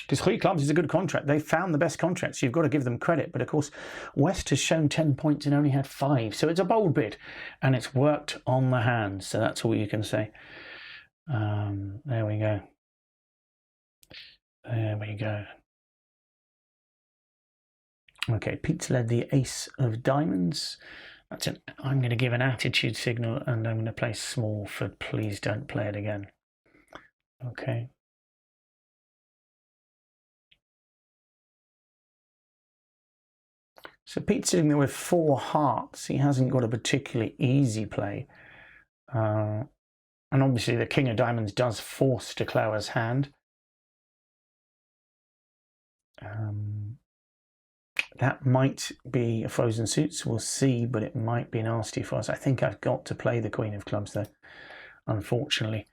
Because 3 clubs is a good contract. They found the best contract, so you've got to give them credit. But of course, West has shown 10 points and only had 5. So it's a bold bid, and it's worked on the hand. So that's all you can say. There we go. There we go. Okay, Pete's led the ace of diamonds. I'm going to give an attitude signal, and I'm going to play small for please don't play it again. Okay. So Pete's sitting there with 4 hearts. He hasn't got a particularly easy play. And obviously the king of diamonds does force Declarer's hand. That might be a frozen suit, so we'll see, but it might be nasty for us. I think I've got to play the queen of clubs though, unfortunately.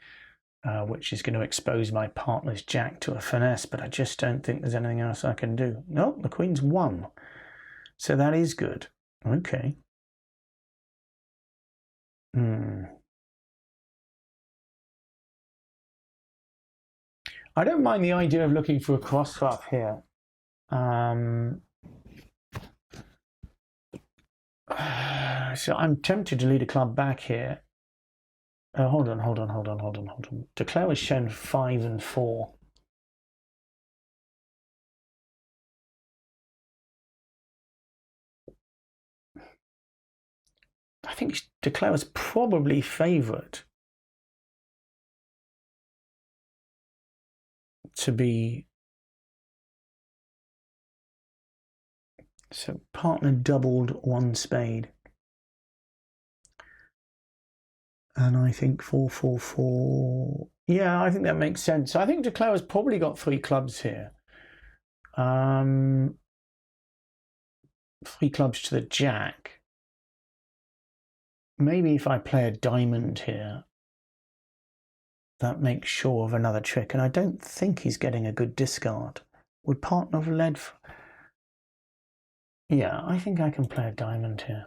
which is going to expose my partner's jack to a finesse, but I just don't think there's anything else I can do. No, the queen's won. So that is good. Okay. I don't mind the idea of looking for a cross-ruff here. So I'm tempted to lead a club back here. Hold on. Declare has shown 5 and 4. I think Declare was probably favourite to be. So partner doubled 1 spade. And I think 4-4-4. Yeah, I think that makes sense. I think Declare has probably got 3 clubs here. 3 clubs to the jack. Maybe if I play a diamond here, that makes sure of another trick. And I don't think he's getting a good discard. Would partner have led? Yeah, I think I can play a diamond here.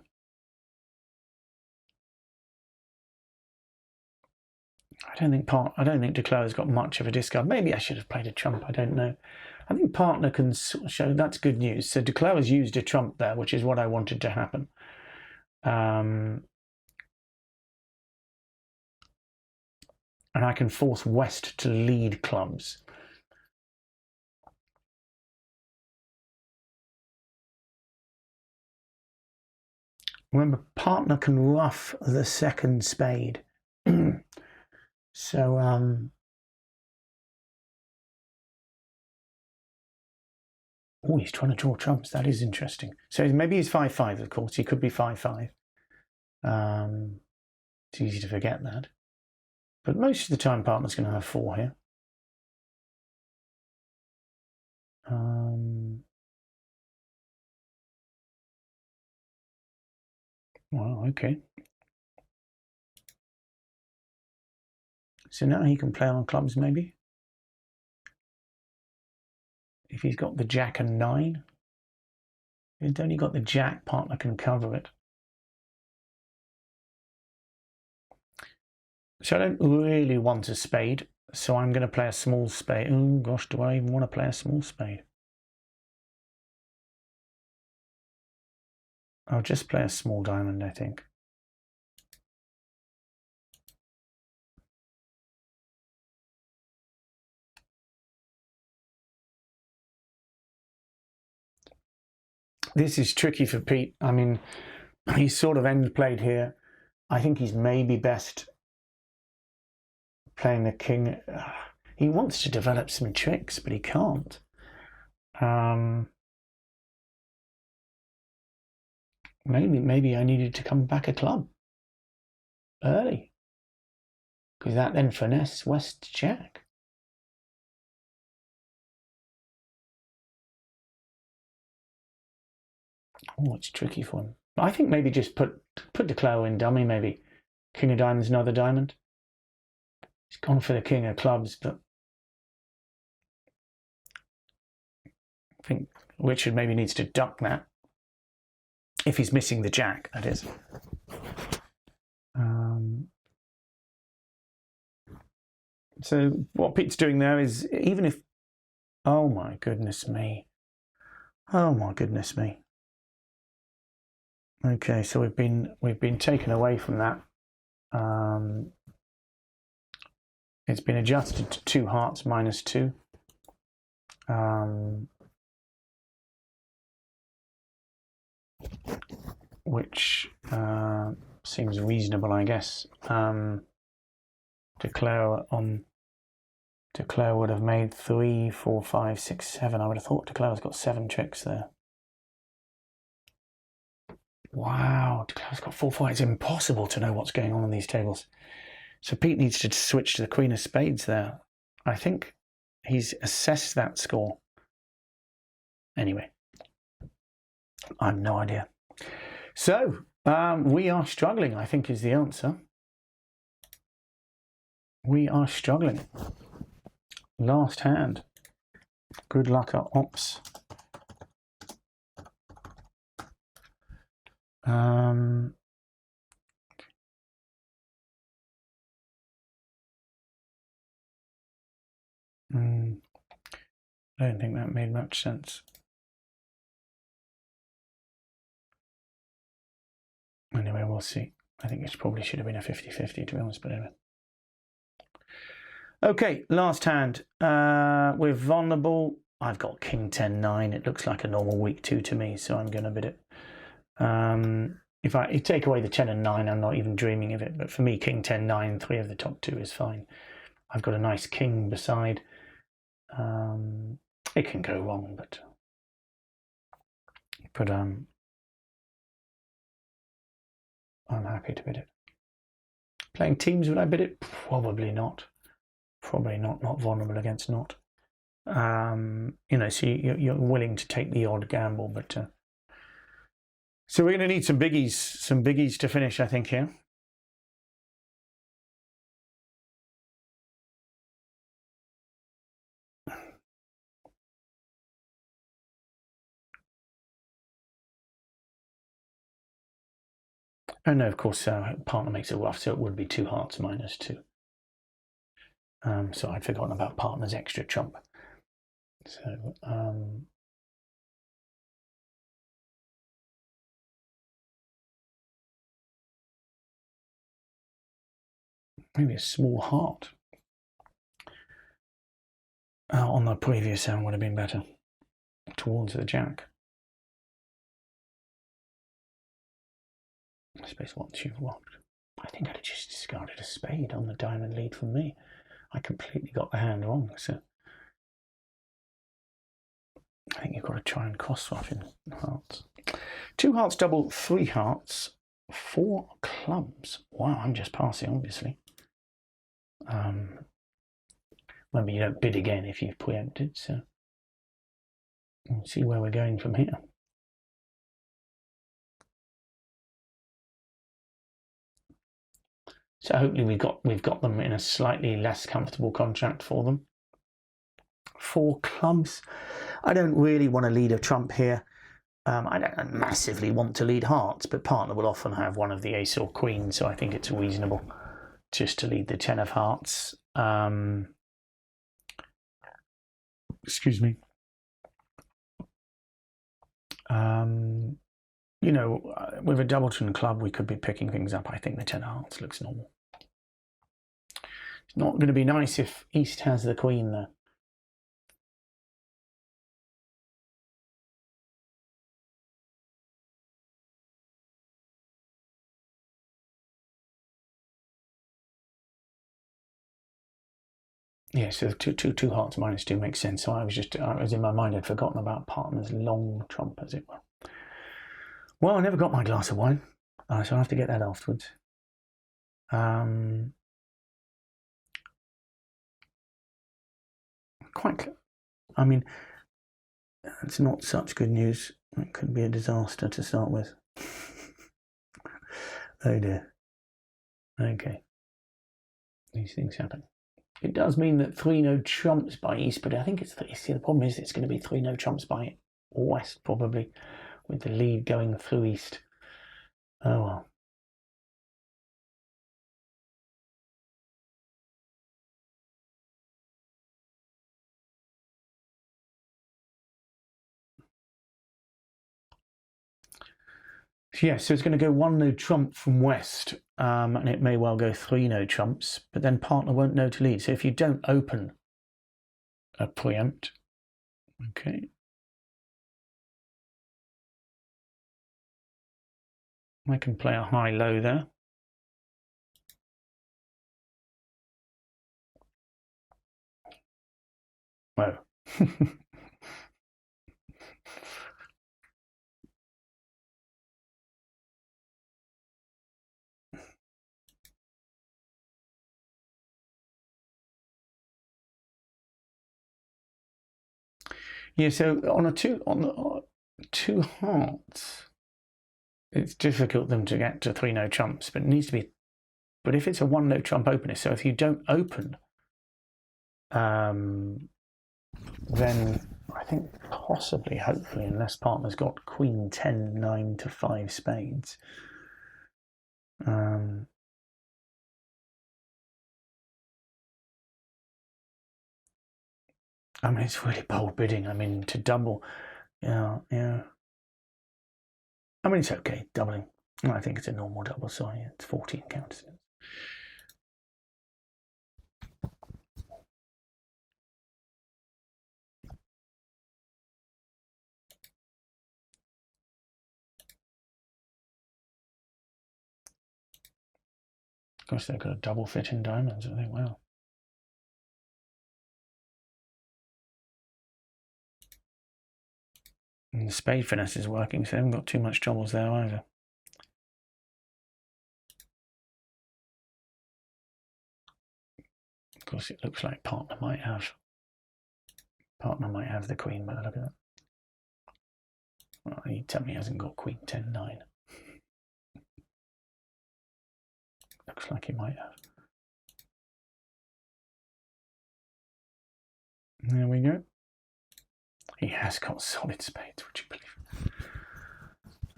I don't think Declare has got much of a discard. Maybe I should have played a trump. I don't know. I think partner can show that's good news. So Declare has used a trump there, which is what I wanted to happen. And I can force West to lead clubs. Remember, partner can ruff the second spade. So, oh, he's trying to draw trumps. That is interesting. So maybe he's 5-5, of course. He could be 5-5. It's easy to forget that. But most of the time, partner's going to have 4 here. Well, okay. So now he can play on clubs, maybe. If he's got the jack and 9. He's only got the jack, partner can cover it. So I don't really want a spade, so I'm going to play a small spade. Oh gosh, do I even want to play a small spade? I'll just play a small diamond, I think. This is tricky for Pete. I mean, he's sort of end played here. I think he's maybe best playing the king. He wants to develop some tricks, but he can't. Maybe I needed to come back a club early, because that then finesse West jack. Oh, it's tricky for him. I think maybe just put Declare in dummy, maybe. King of diamonds, another diamond. He's gone for the king of clubs, but I think Richard maybe needs to duck that. If he's missing the jack, that is. So what Pete's doing there is, even if, oh my goodness me. Okay, so we've been taken away from that. It's been adjusted to 2 hearts -2. Which seems reasonable, I guess. Declare would have made 3, 4, 5, 6, 7. I would have thought Declare's got 7 tricks there. Wow, Declare's got 4, 4. It's impossible to know what's going on these tables. So Pete needs to switch to the Queen of Spades there. I think he's assessed that score. Anyway, I have no idea. So we are struggling, I think, is the answer. We are struggling. Last hand. Good luck at ops. I don't think that made much sense. Anyway, we'll see. I think it probably should have been a 50-50 to be honest, but anyway. Okay, last hand. We're vulnerable. I've got King 10-9. It looks like a normal week 2 to me, so I'm going to bid it. If I take away the 10 and 9, I'm not even dreaming of it. But for me, King 10-9, 3 of the top 2 is fine. I've got a nice king beside. It can go wrong, but I'm happy to bid it. Playing teams, would I bid it? Probably not. Probably not. Not vulnerable against not. You know, so you're willing to take the odd gamble, but so we're going to need some biggies to finish, I think, here. Oh no, of course, partner makes it rough, so it would be 2 hearts minus 2. So I'd forgotten about partner's extra trump. So maybe a small heart on the previous hand would have been better towards the jack. I suppose once you've whopped, I think I'd have just discarded a spade on the diamond lead from me. I completely got the hand wrong, so I think you've got to try and cross swap in hearts. 2 hearts double, 3 hearts, 4 clubs. Wow, I'm just passing, obviously. Remember, you don't bid again if you've preempted, so we'll see where we're going from here. So hopefully we've got them in a slightly less comfortable contract for them. 4 clubs. I don't really want to lead a trump here. I don't massively want to lead hearts, but partner will often have one of the ace or queen, so I think it's reasonable just to lead the 10 of hearts. Excuse me. You know, with a doubleton club, we could be picking things up. I think the 10 of hearts looks normal. It's not going to be nice if East has the queen there. Yeah, so two hearts minus 2 makes sense. So I was in my mind, I'd forgotten about partner's long trump, as it were. Well, I never got my glass of wine, so I'll have to get that afterwards. I mean, it's not such good news. It could be a disaster to start with. Oh dear. Okay. These things happen. It does mean that 3 no trumps by East, but I think see, the problem is it's going to be 3 no trumps by West, probably, with the lead going through East. Oh well. Yeah, so it's going to go 1 no trump from West, and it may well go 3 no trumps, but then partner won't know to lead. So if you don't open a preempt, okay. I can play a high-low there. Whoa. Yeah, so on the 2 hearts, it's difficult them to get to 3 no trumps, but it needs to be But if it's a one-no trump opener, so if you don't open, then I think possibly, hopefully, unless partner's got queen 10, 9 to 5 spades. I mean, it's really bold bidding. I mean, to double, yeah. I mean, it's okay, doubling. I think it's a normal double, so yeah, it's 14 counters. Of course, they've got a double fit in diamonds. I think, wow. And the spade finesse is working, so they haven't got too much troubles there either. Of course, it looks like partner might have the queen, but look at that. Well, you tell me he hasn't got queen 10, 9. Looks like he might have. There we go. He has got solid spades, would you believe?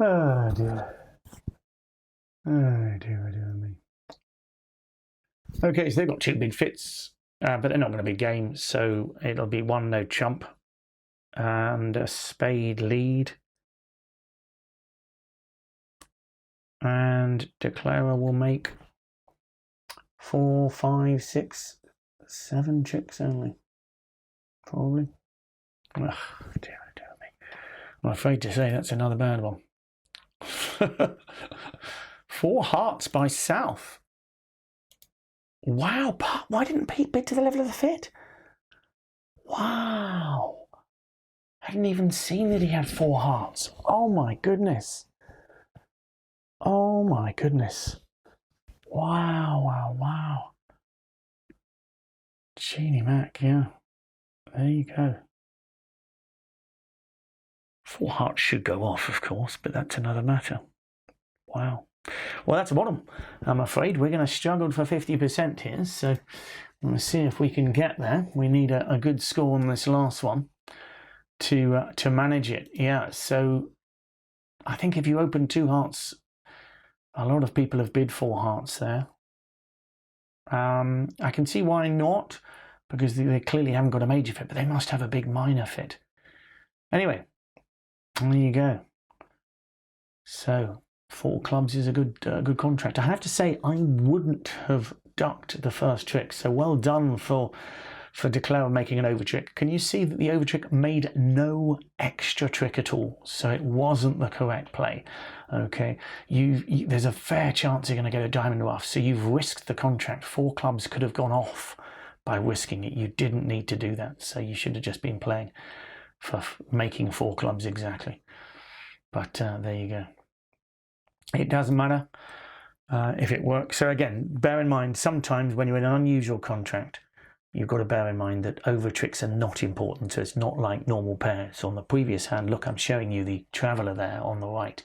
Oh dear. Oh dear me. Okay, so they've got 2 big fits, but they're not going to be game, so it'll be 1 no trump and a spade lead. And declarer will make 4, 5, 6, 7 tricks only. Probably. Oh, dear me. I'm afraid to say that's another bad one. 4 hearts by South. Wow, why didn't Pete bid to the level of the fit? Wow. I hadn't even seen that he had 4 hearts. Oh my goodness. Oh my goodness. Wow. Genie Mac, yeah. There you go. 4 hearts should go off, of course, but that's another matter. Wow. Well, that's a bottom. I'm afraid we're going to struggle for 50% here, so I'm going to see if we can get there. We need a good score on this last one to manage it. Yeah, so I think if you open 2 hearts, a lot of people have bid 4 hearts there. I can see why not, because they clearly haven't got a major fit, but they must have a big minor fit. Anyway, there you go. So 4 clubs is a good contract. I have to say, I wouldn't have ducked the first trick. So well done for Declare making an over trick. Can you see that the over trick made no extra trick at all? So it wasn't the correct play. Okay, there's a fair chance you're going to get a diamond off. So you've risked the contract. 4 clubs could have gone off by risking it. You didn't need to do that. So you should have just been playing for making 4 clubs exactly. But there you go. It doesn't matter if it works. So again, bear in mind, sometimes when you're in an unusual contract, you've got to bear in mind that over tricks are not important. So it's not like normal pairs. So on the previous hand, look, I'm showing you the traveller there on the right.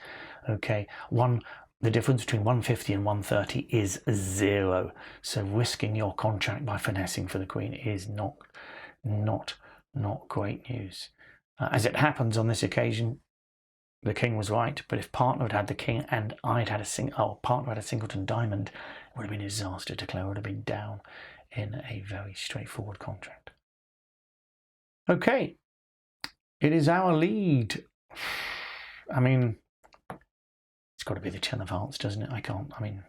Okay, the difference between 150 and 130 is 0. So risking your contract by finessing for the queen is not great news. As it happens on this occasion, the king was right, but if partner had had the king and I'd had partner had a singleton diamond, it would have been a disaster. Declare would have been down in a very straightforward contract. Okay, it is our lead. I mean, it's got to be the 10 of hearts, doesn't it? I mean,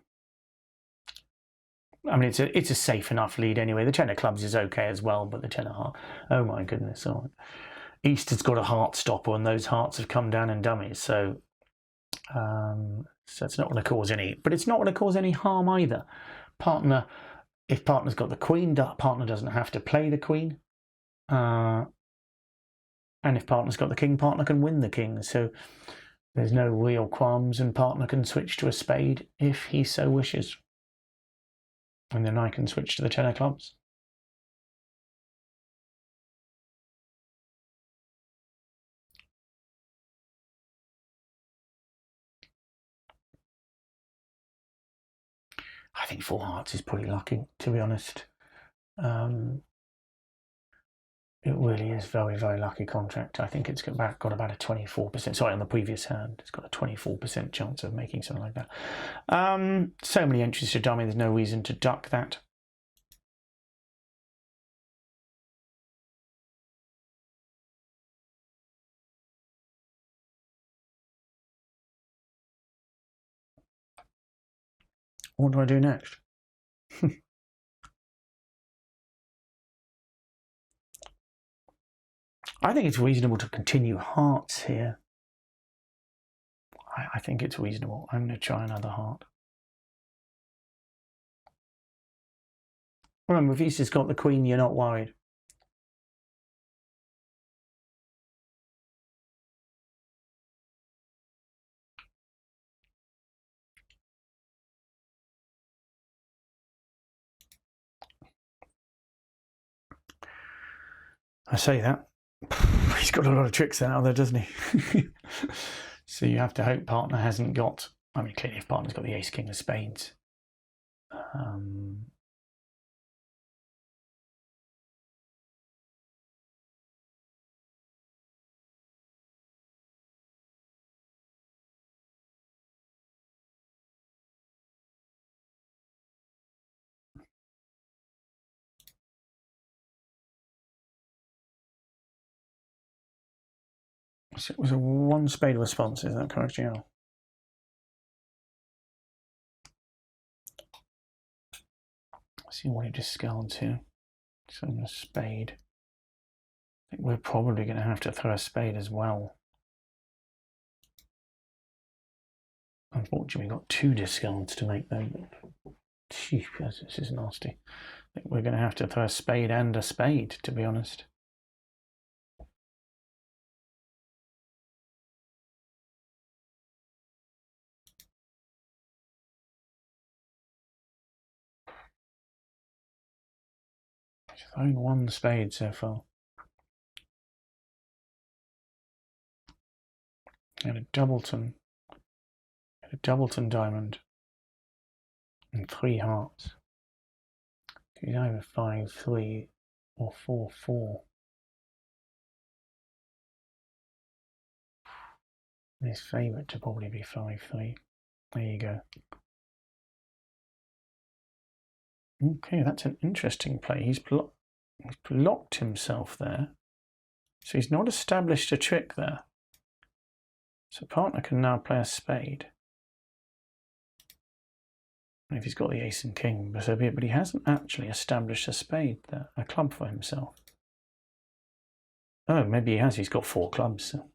it's a safe enough lead anyway. The 10 of clubs is okay as well, but the 10 of hearts, oh my goodness. All right. East has got a heart stopper, and those hearts have come down in dummies. So it's not going to cause any, but it's not going to cause any harm either. If partner's got the queen, partner doesn't have to play the queen. And if partner's got the king, partner can win the king. So there's no real qualms, and partner can switch to a spade if he so wishes. And then I can switch to the 10 of clubs. I think 4 hearts is pretty lucky, to be honest. It really is very, very lucky contract. I think it's got about a 24%. Sorry, on the previous hand, it's got a 24% chance of making something like that. So many entries to dummy, there's no reason to duck that. What do I do next? I think it's reasonable to continue hearts here. I think it's reasonable. I'm going to try another heart. Remember, if he's just got the queen, you're not worried. I say that. He's got a lot of tricks out there, doesn't he? So you have to hope partner hasn't got... I mean, clearly if partner's got the ace, king of spades. So it was a 1 spade response, is that correct, yeah? See what he discards here. So a spade. I think we're probably going to have to throw a spade as well. Unfortunately, we've got 2 discards to make though. Gee, this is nasty. I think we're going to have to throw a spade and a spade, to be honest. Thrown 1 spade so far. And a Doubleton diamond, and 3 hearts. He's either 5-3 or 4-4. His favourite to probably be 5-3. There you go. Okay, that's an interesting play. He's blocked himself there. So he's not established a trick there. So partner can now play a spade. If he's got the ace and king, so be it, but he hasn't actually established a spade there, a club for himself. Oh, maybe he has. He's got 4 clubs. So,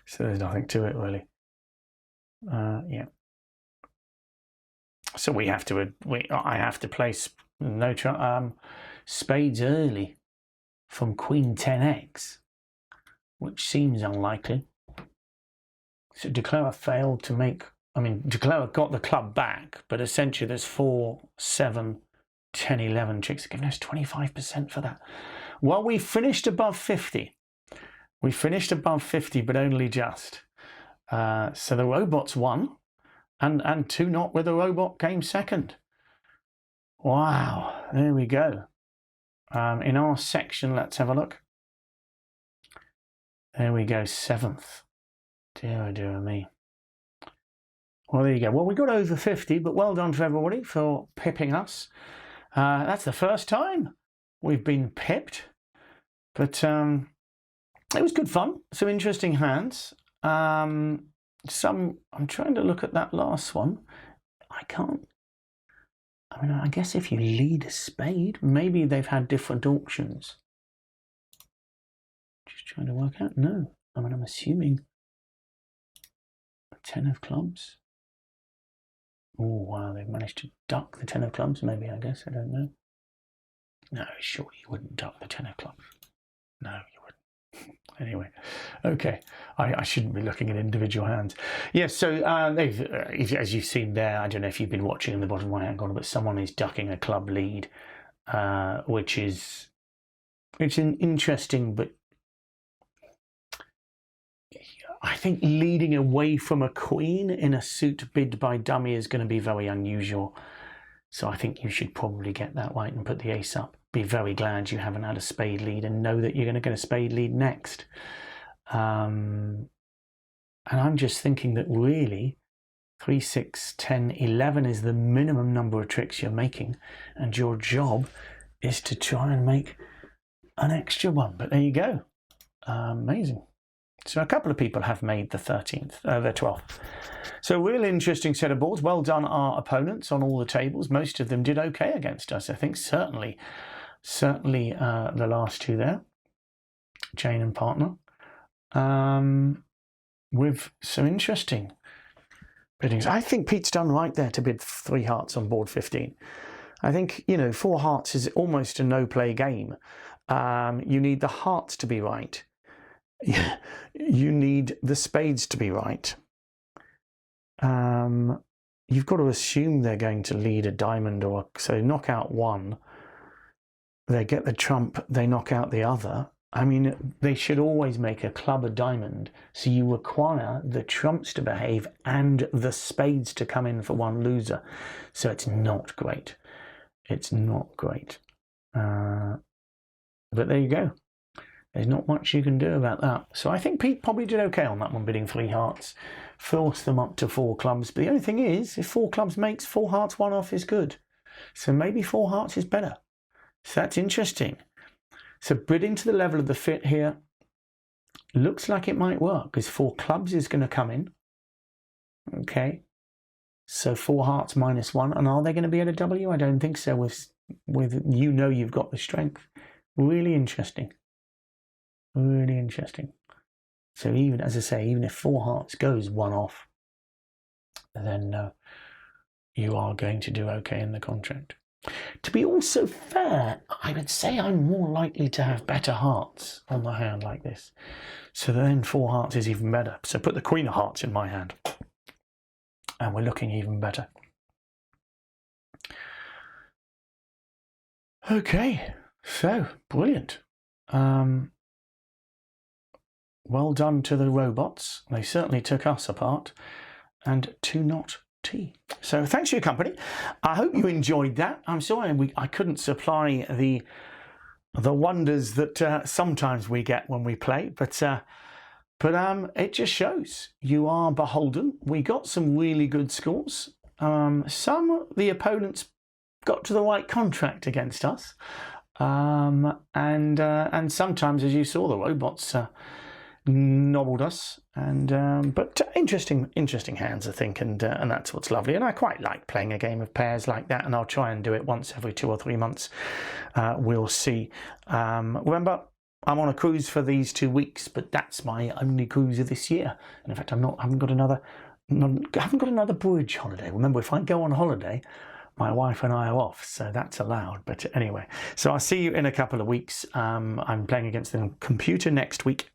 so there's nothing to it, really. Yeah. So we have to. I have to play spades early from Queen 10x, which seems unlikely. So De Clercq failed to make. I mean, De Clercq got the club back, but essentially there's 4, 7, 10, 11 tricks. Giving us 25% for that. Well, we finished above 50. We finished above 50, but only just. So the robots won, and 2-0 with a robot came second. Wow, there we go. In our section, let's have a look. There we go, 7th. Dear, oh dear me. Well, there you go. Well, we got over 50, but well done to everybody for pipping us. That's the first time we've been pipped, but it was good fun. Some interesting hands. I'm trying to look at that last one. I can't. I mean, I guess if you lead a spade, maybe they've had different auctions. Just trying to work out. No, I mean, I'm assuming a 10 of clubs. Oh, wow, they've managed to duck the 10 of clubs, maybe, I guess, I don't know. No, surely you wouldn't duck the 10 of clubs. No, you wouldn't. Anyway, okay, I shouldn't be looking at individual hands. Yes, so as you've seen there, I don't know if you've been watching in the bottom right-hand corner, but someone is ducking a club lead, which is interesting, but I think leading away from a queen in a suit bid by dummy is going to be very unusual. So I think you should probably get that right and put the ace up. Be very glad you haven't had a spade lead and know that you're going to get a spade lead next. And I'm just thinking that really 3, 6, 10, 11 is the minimum number of tricks you're making, and your job is to try and make an extra one. But there you go. Amazing. So a couple of people have made the 12th. So real interesting set of boards. Well done our opponents on all the tables. Most of them did okay against us. I think certainly the last two there, Jane and partner, with some interesting biddings. I think Pete's done right there to bid 3 hearts on board 15. I think, 4 hearts is almost a no-play game. You need the hearts to be right. You need the spades to be right. You've got to assume they're going to lead a diamond, or so knock out one. They get the trump, they knock out the other. I mean, they should always make a club a diamond, so you require the trumps to behave and the spades to come in for one loser. So it's not great. It's not great. But there you go. There's not much you can do about that. So I think Pete probably did okay on that one, bidding 3 hearts. Forced them up to 4 clubs. But the only thing is, if 4 clubs makes 4 hearts, 1 off is good. So maybe 4 hearts is better. So that's interesting. So bidding to the level of the fit here looks like it might work, because 4 clubs is going to come in. Okay. So 4 hearts minus 1. And are they going to be at a W? I don't think so. With you've got the strength. Really interesting. Really interesting. So even, as I say, even if 4 hearts goes 1 off, then you are going to do okay in the contract. To be also fair, I would say I'm more likely to have better hearts on the hand like this. So then 4 hearts is even better. So put the queen of hearts in my hand, and we're looking even better. Okay, so brilliant. Well done to the robots. They certainly took us apart. And 2-knot tea. So thanks for your company. I hope you enjoyed that. I'm sorry I couldn't supply the wonders that sometimes we get when we play, but it just shows you are beholden. We got some really good scores. Some the opponents got to the right contract against us, and sometimes, as you saw, the robots nobbled us, but interesting hands, I think, and that's what's lovely. And I quite like playing a game of pairs like that, and I'll try and do it once every 2 or 3 months. We'll see. Remember, I'm on a cruise for these 2 weeks, but that's my only cruise of this year. And in fact, I haven't got another bridge holiday. Remember, if I go on holiday, my wife and I are off, so that's allowed. But anyway, so I'll see you in a couple of weeks. I'm playing against the computer next week.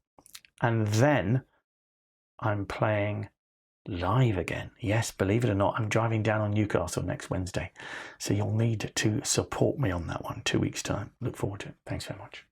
And then I'm playing live again. Yes, believe it or not, I'm driving down on Newcastle next Wednesday. So you'll need to support me on that one, 2 weeks' time. Look forward to it. Thanks very much.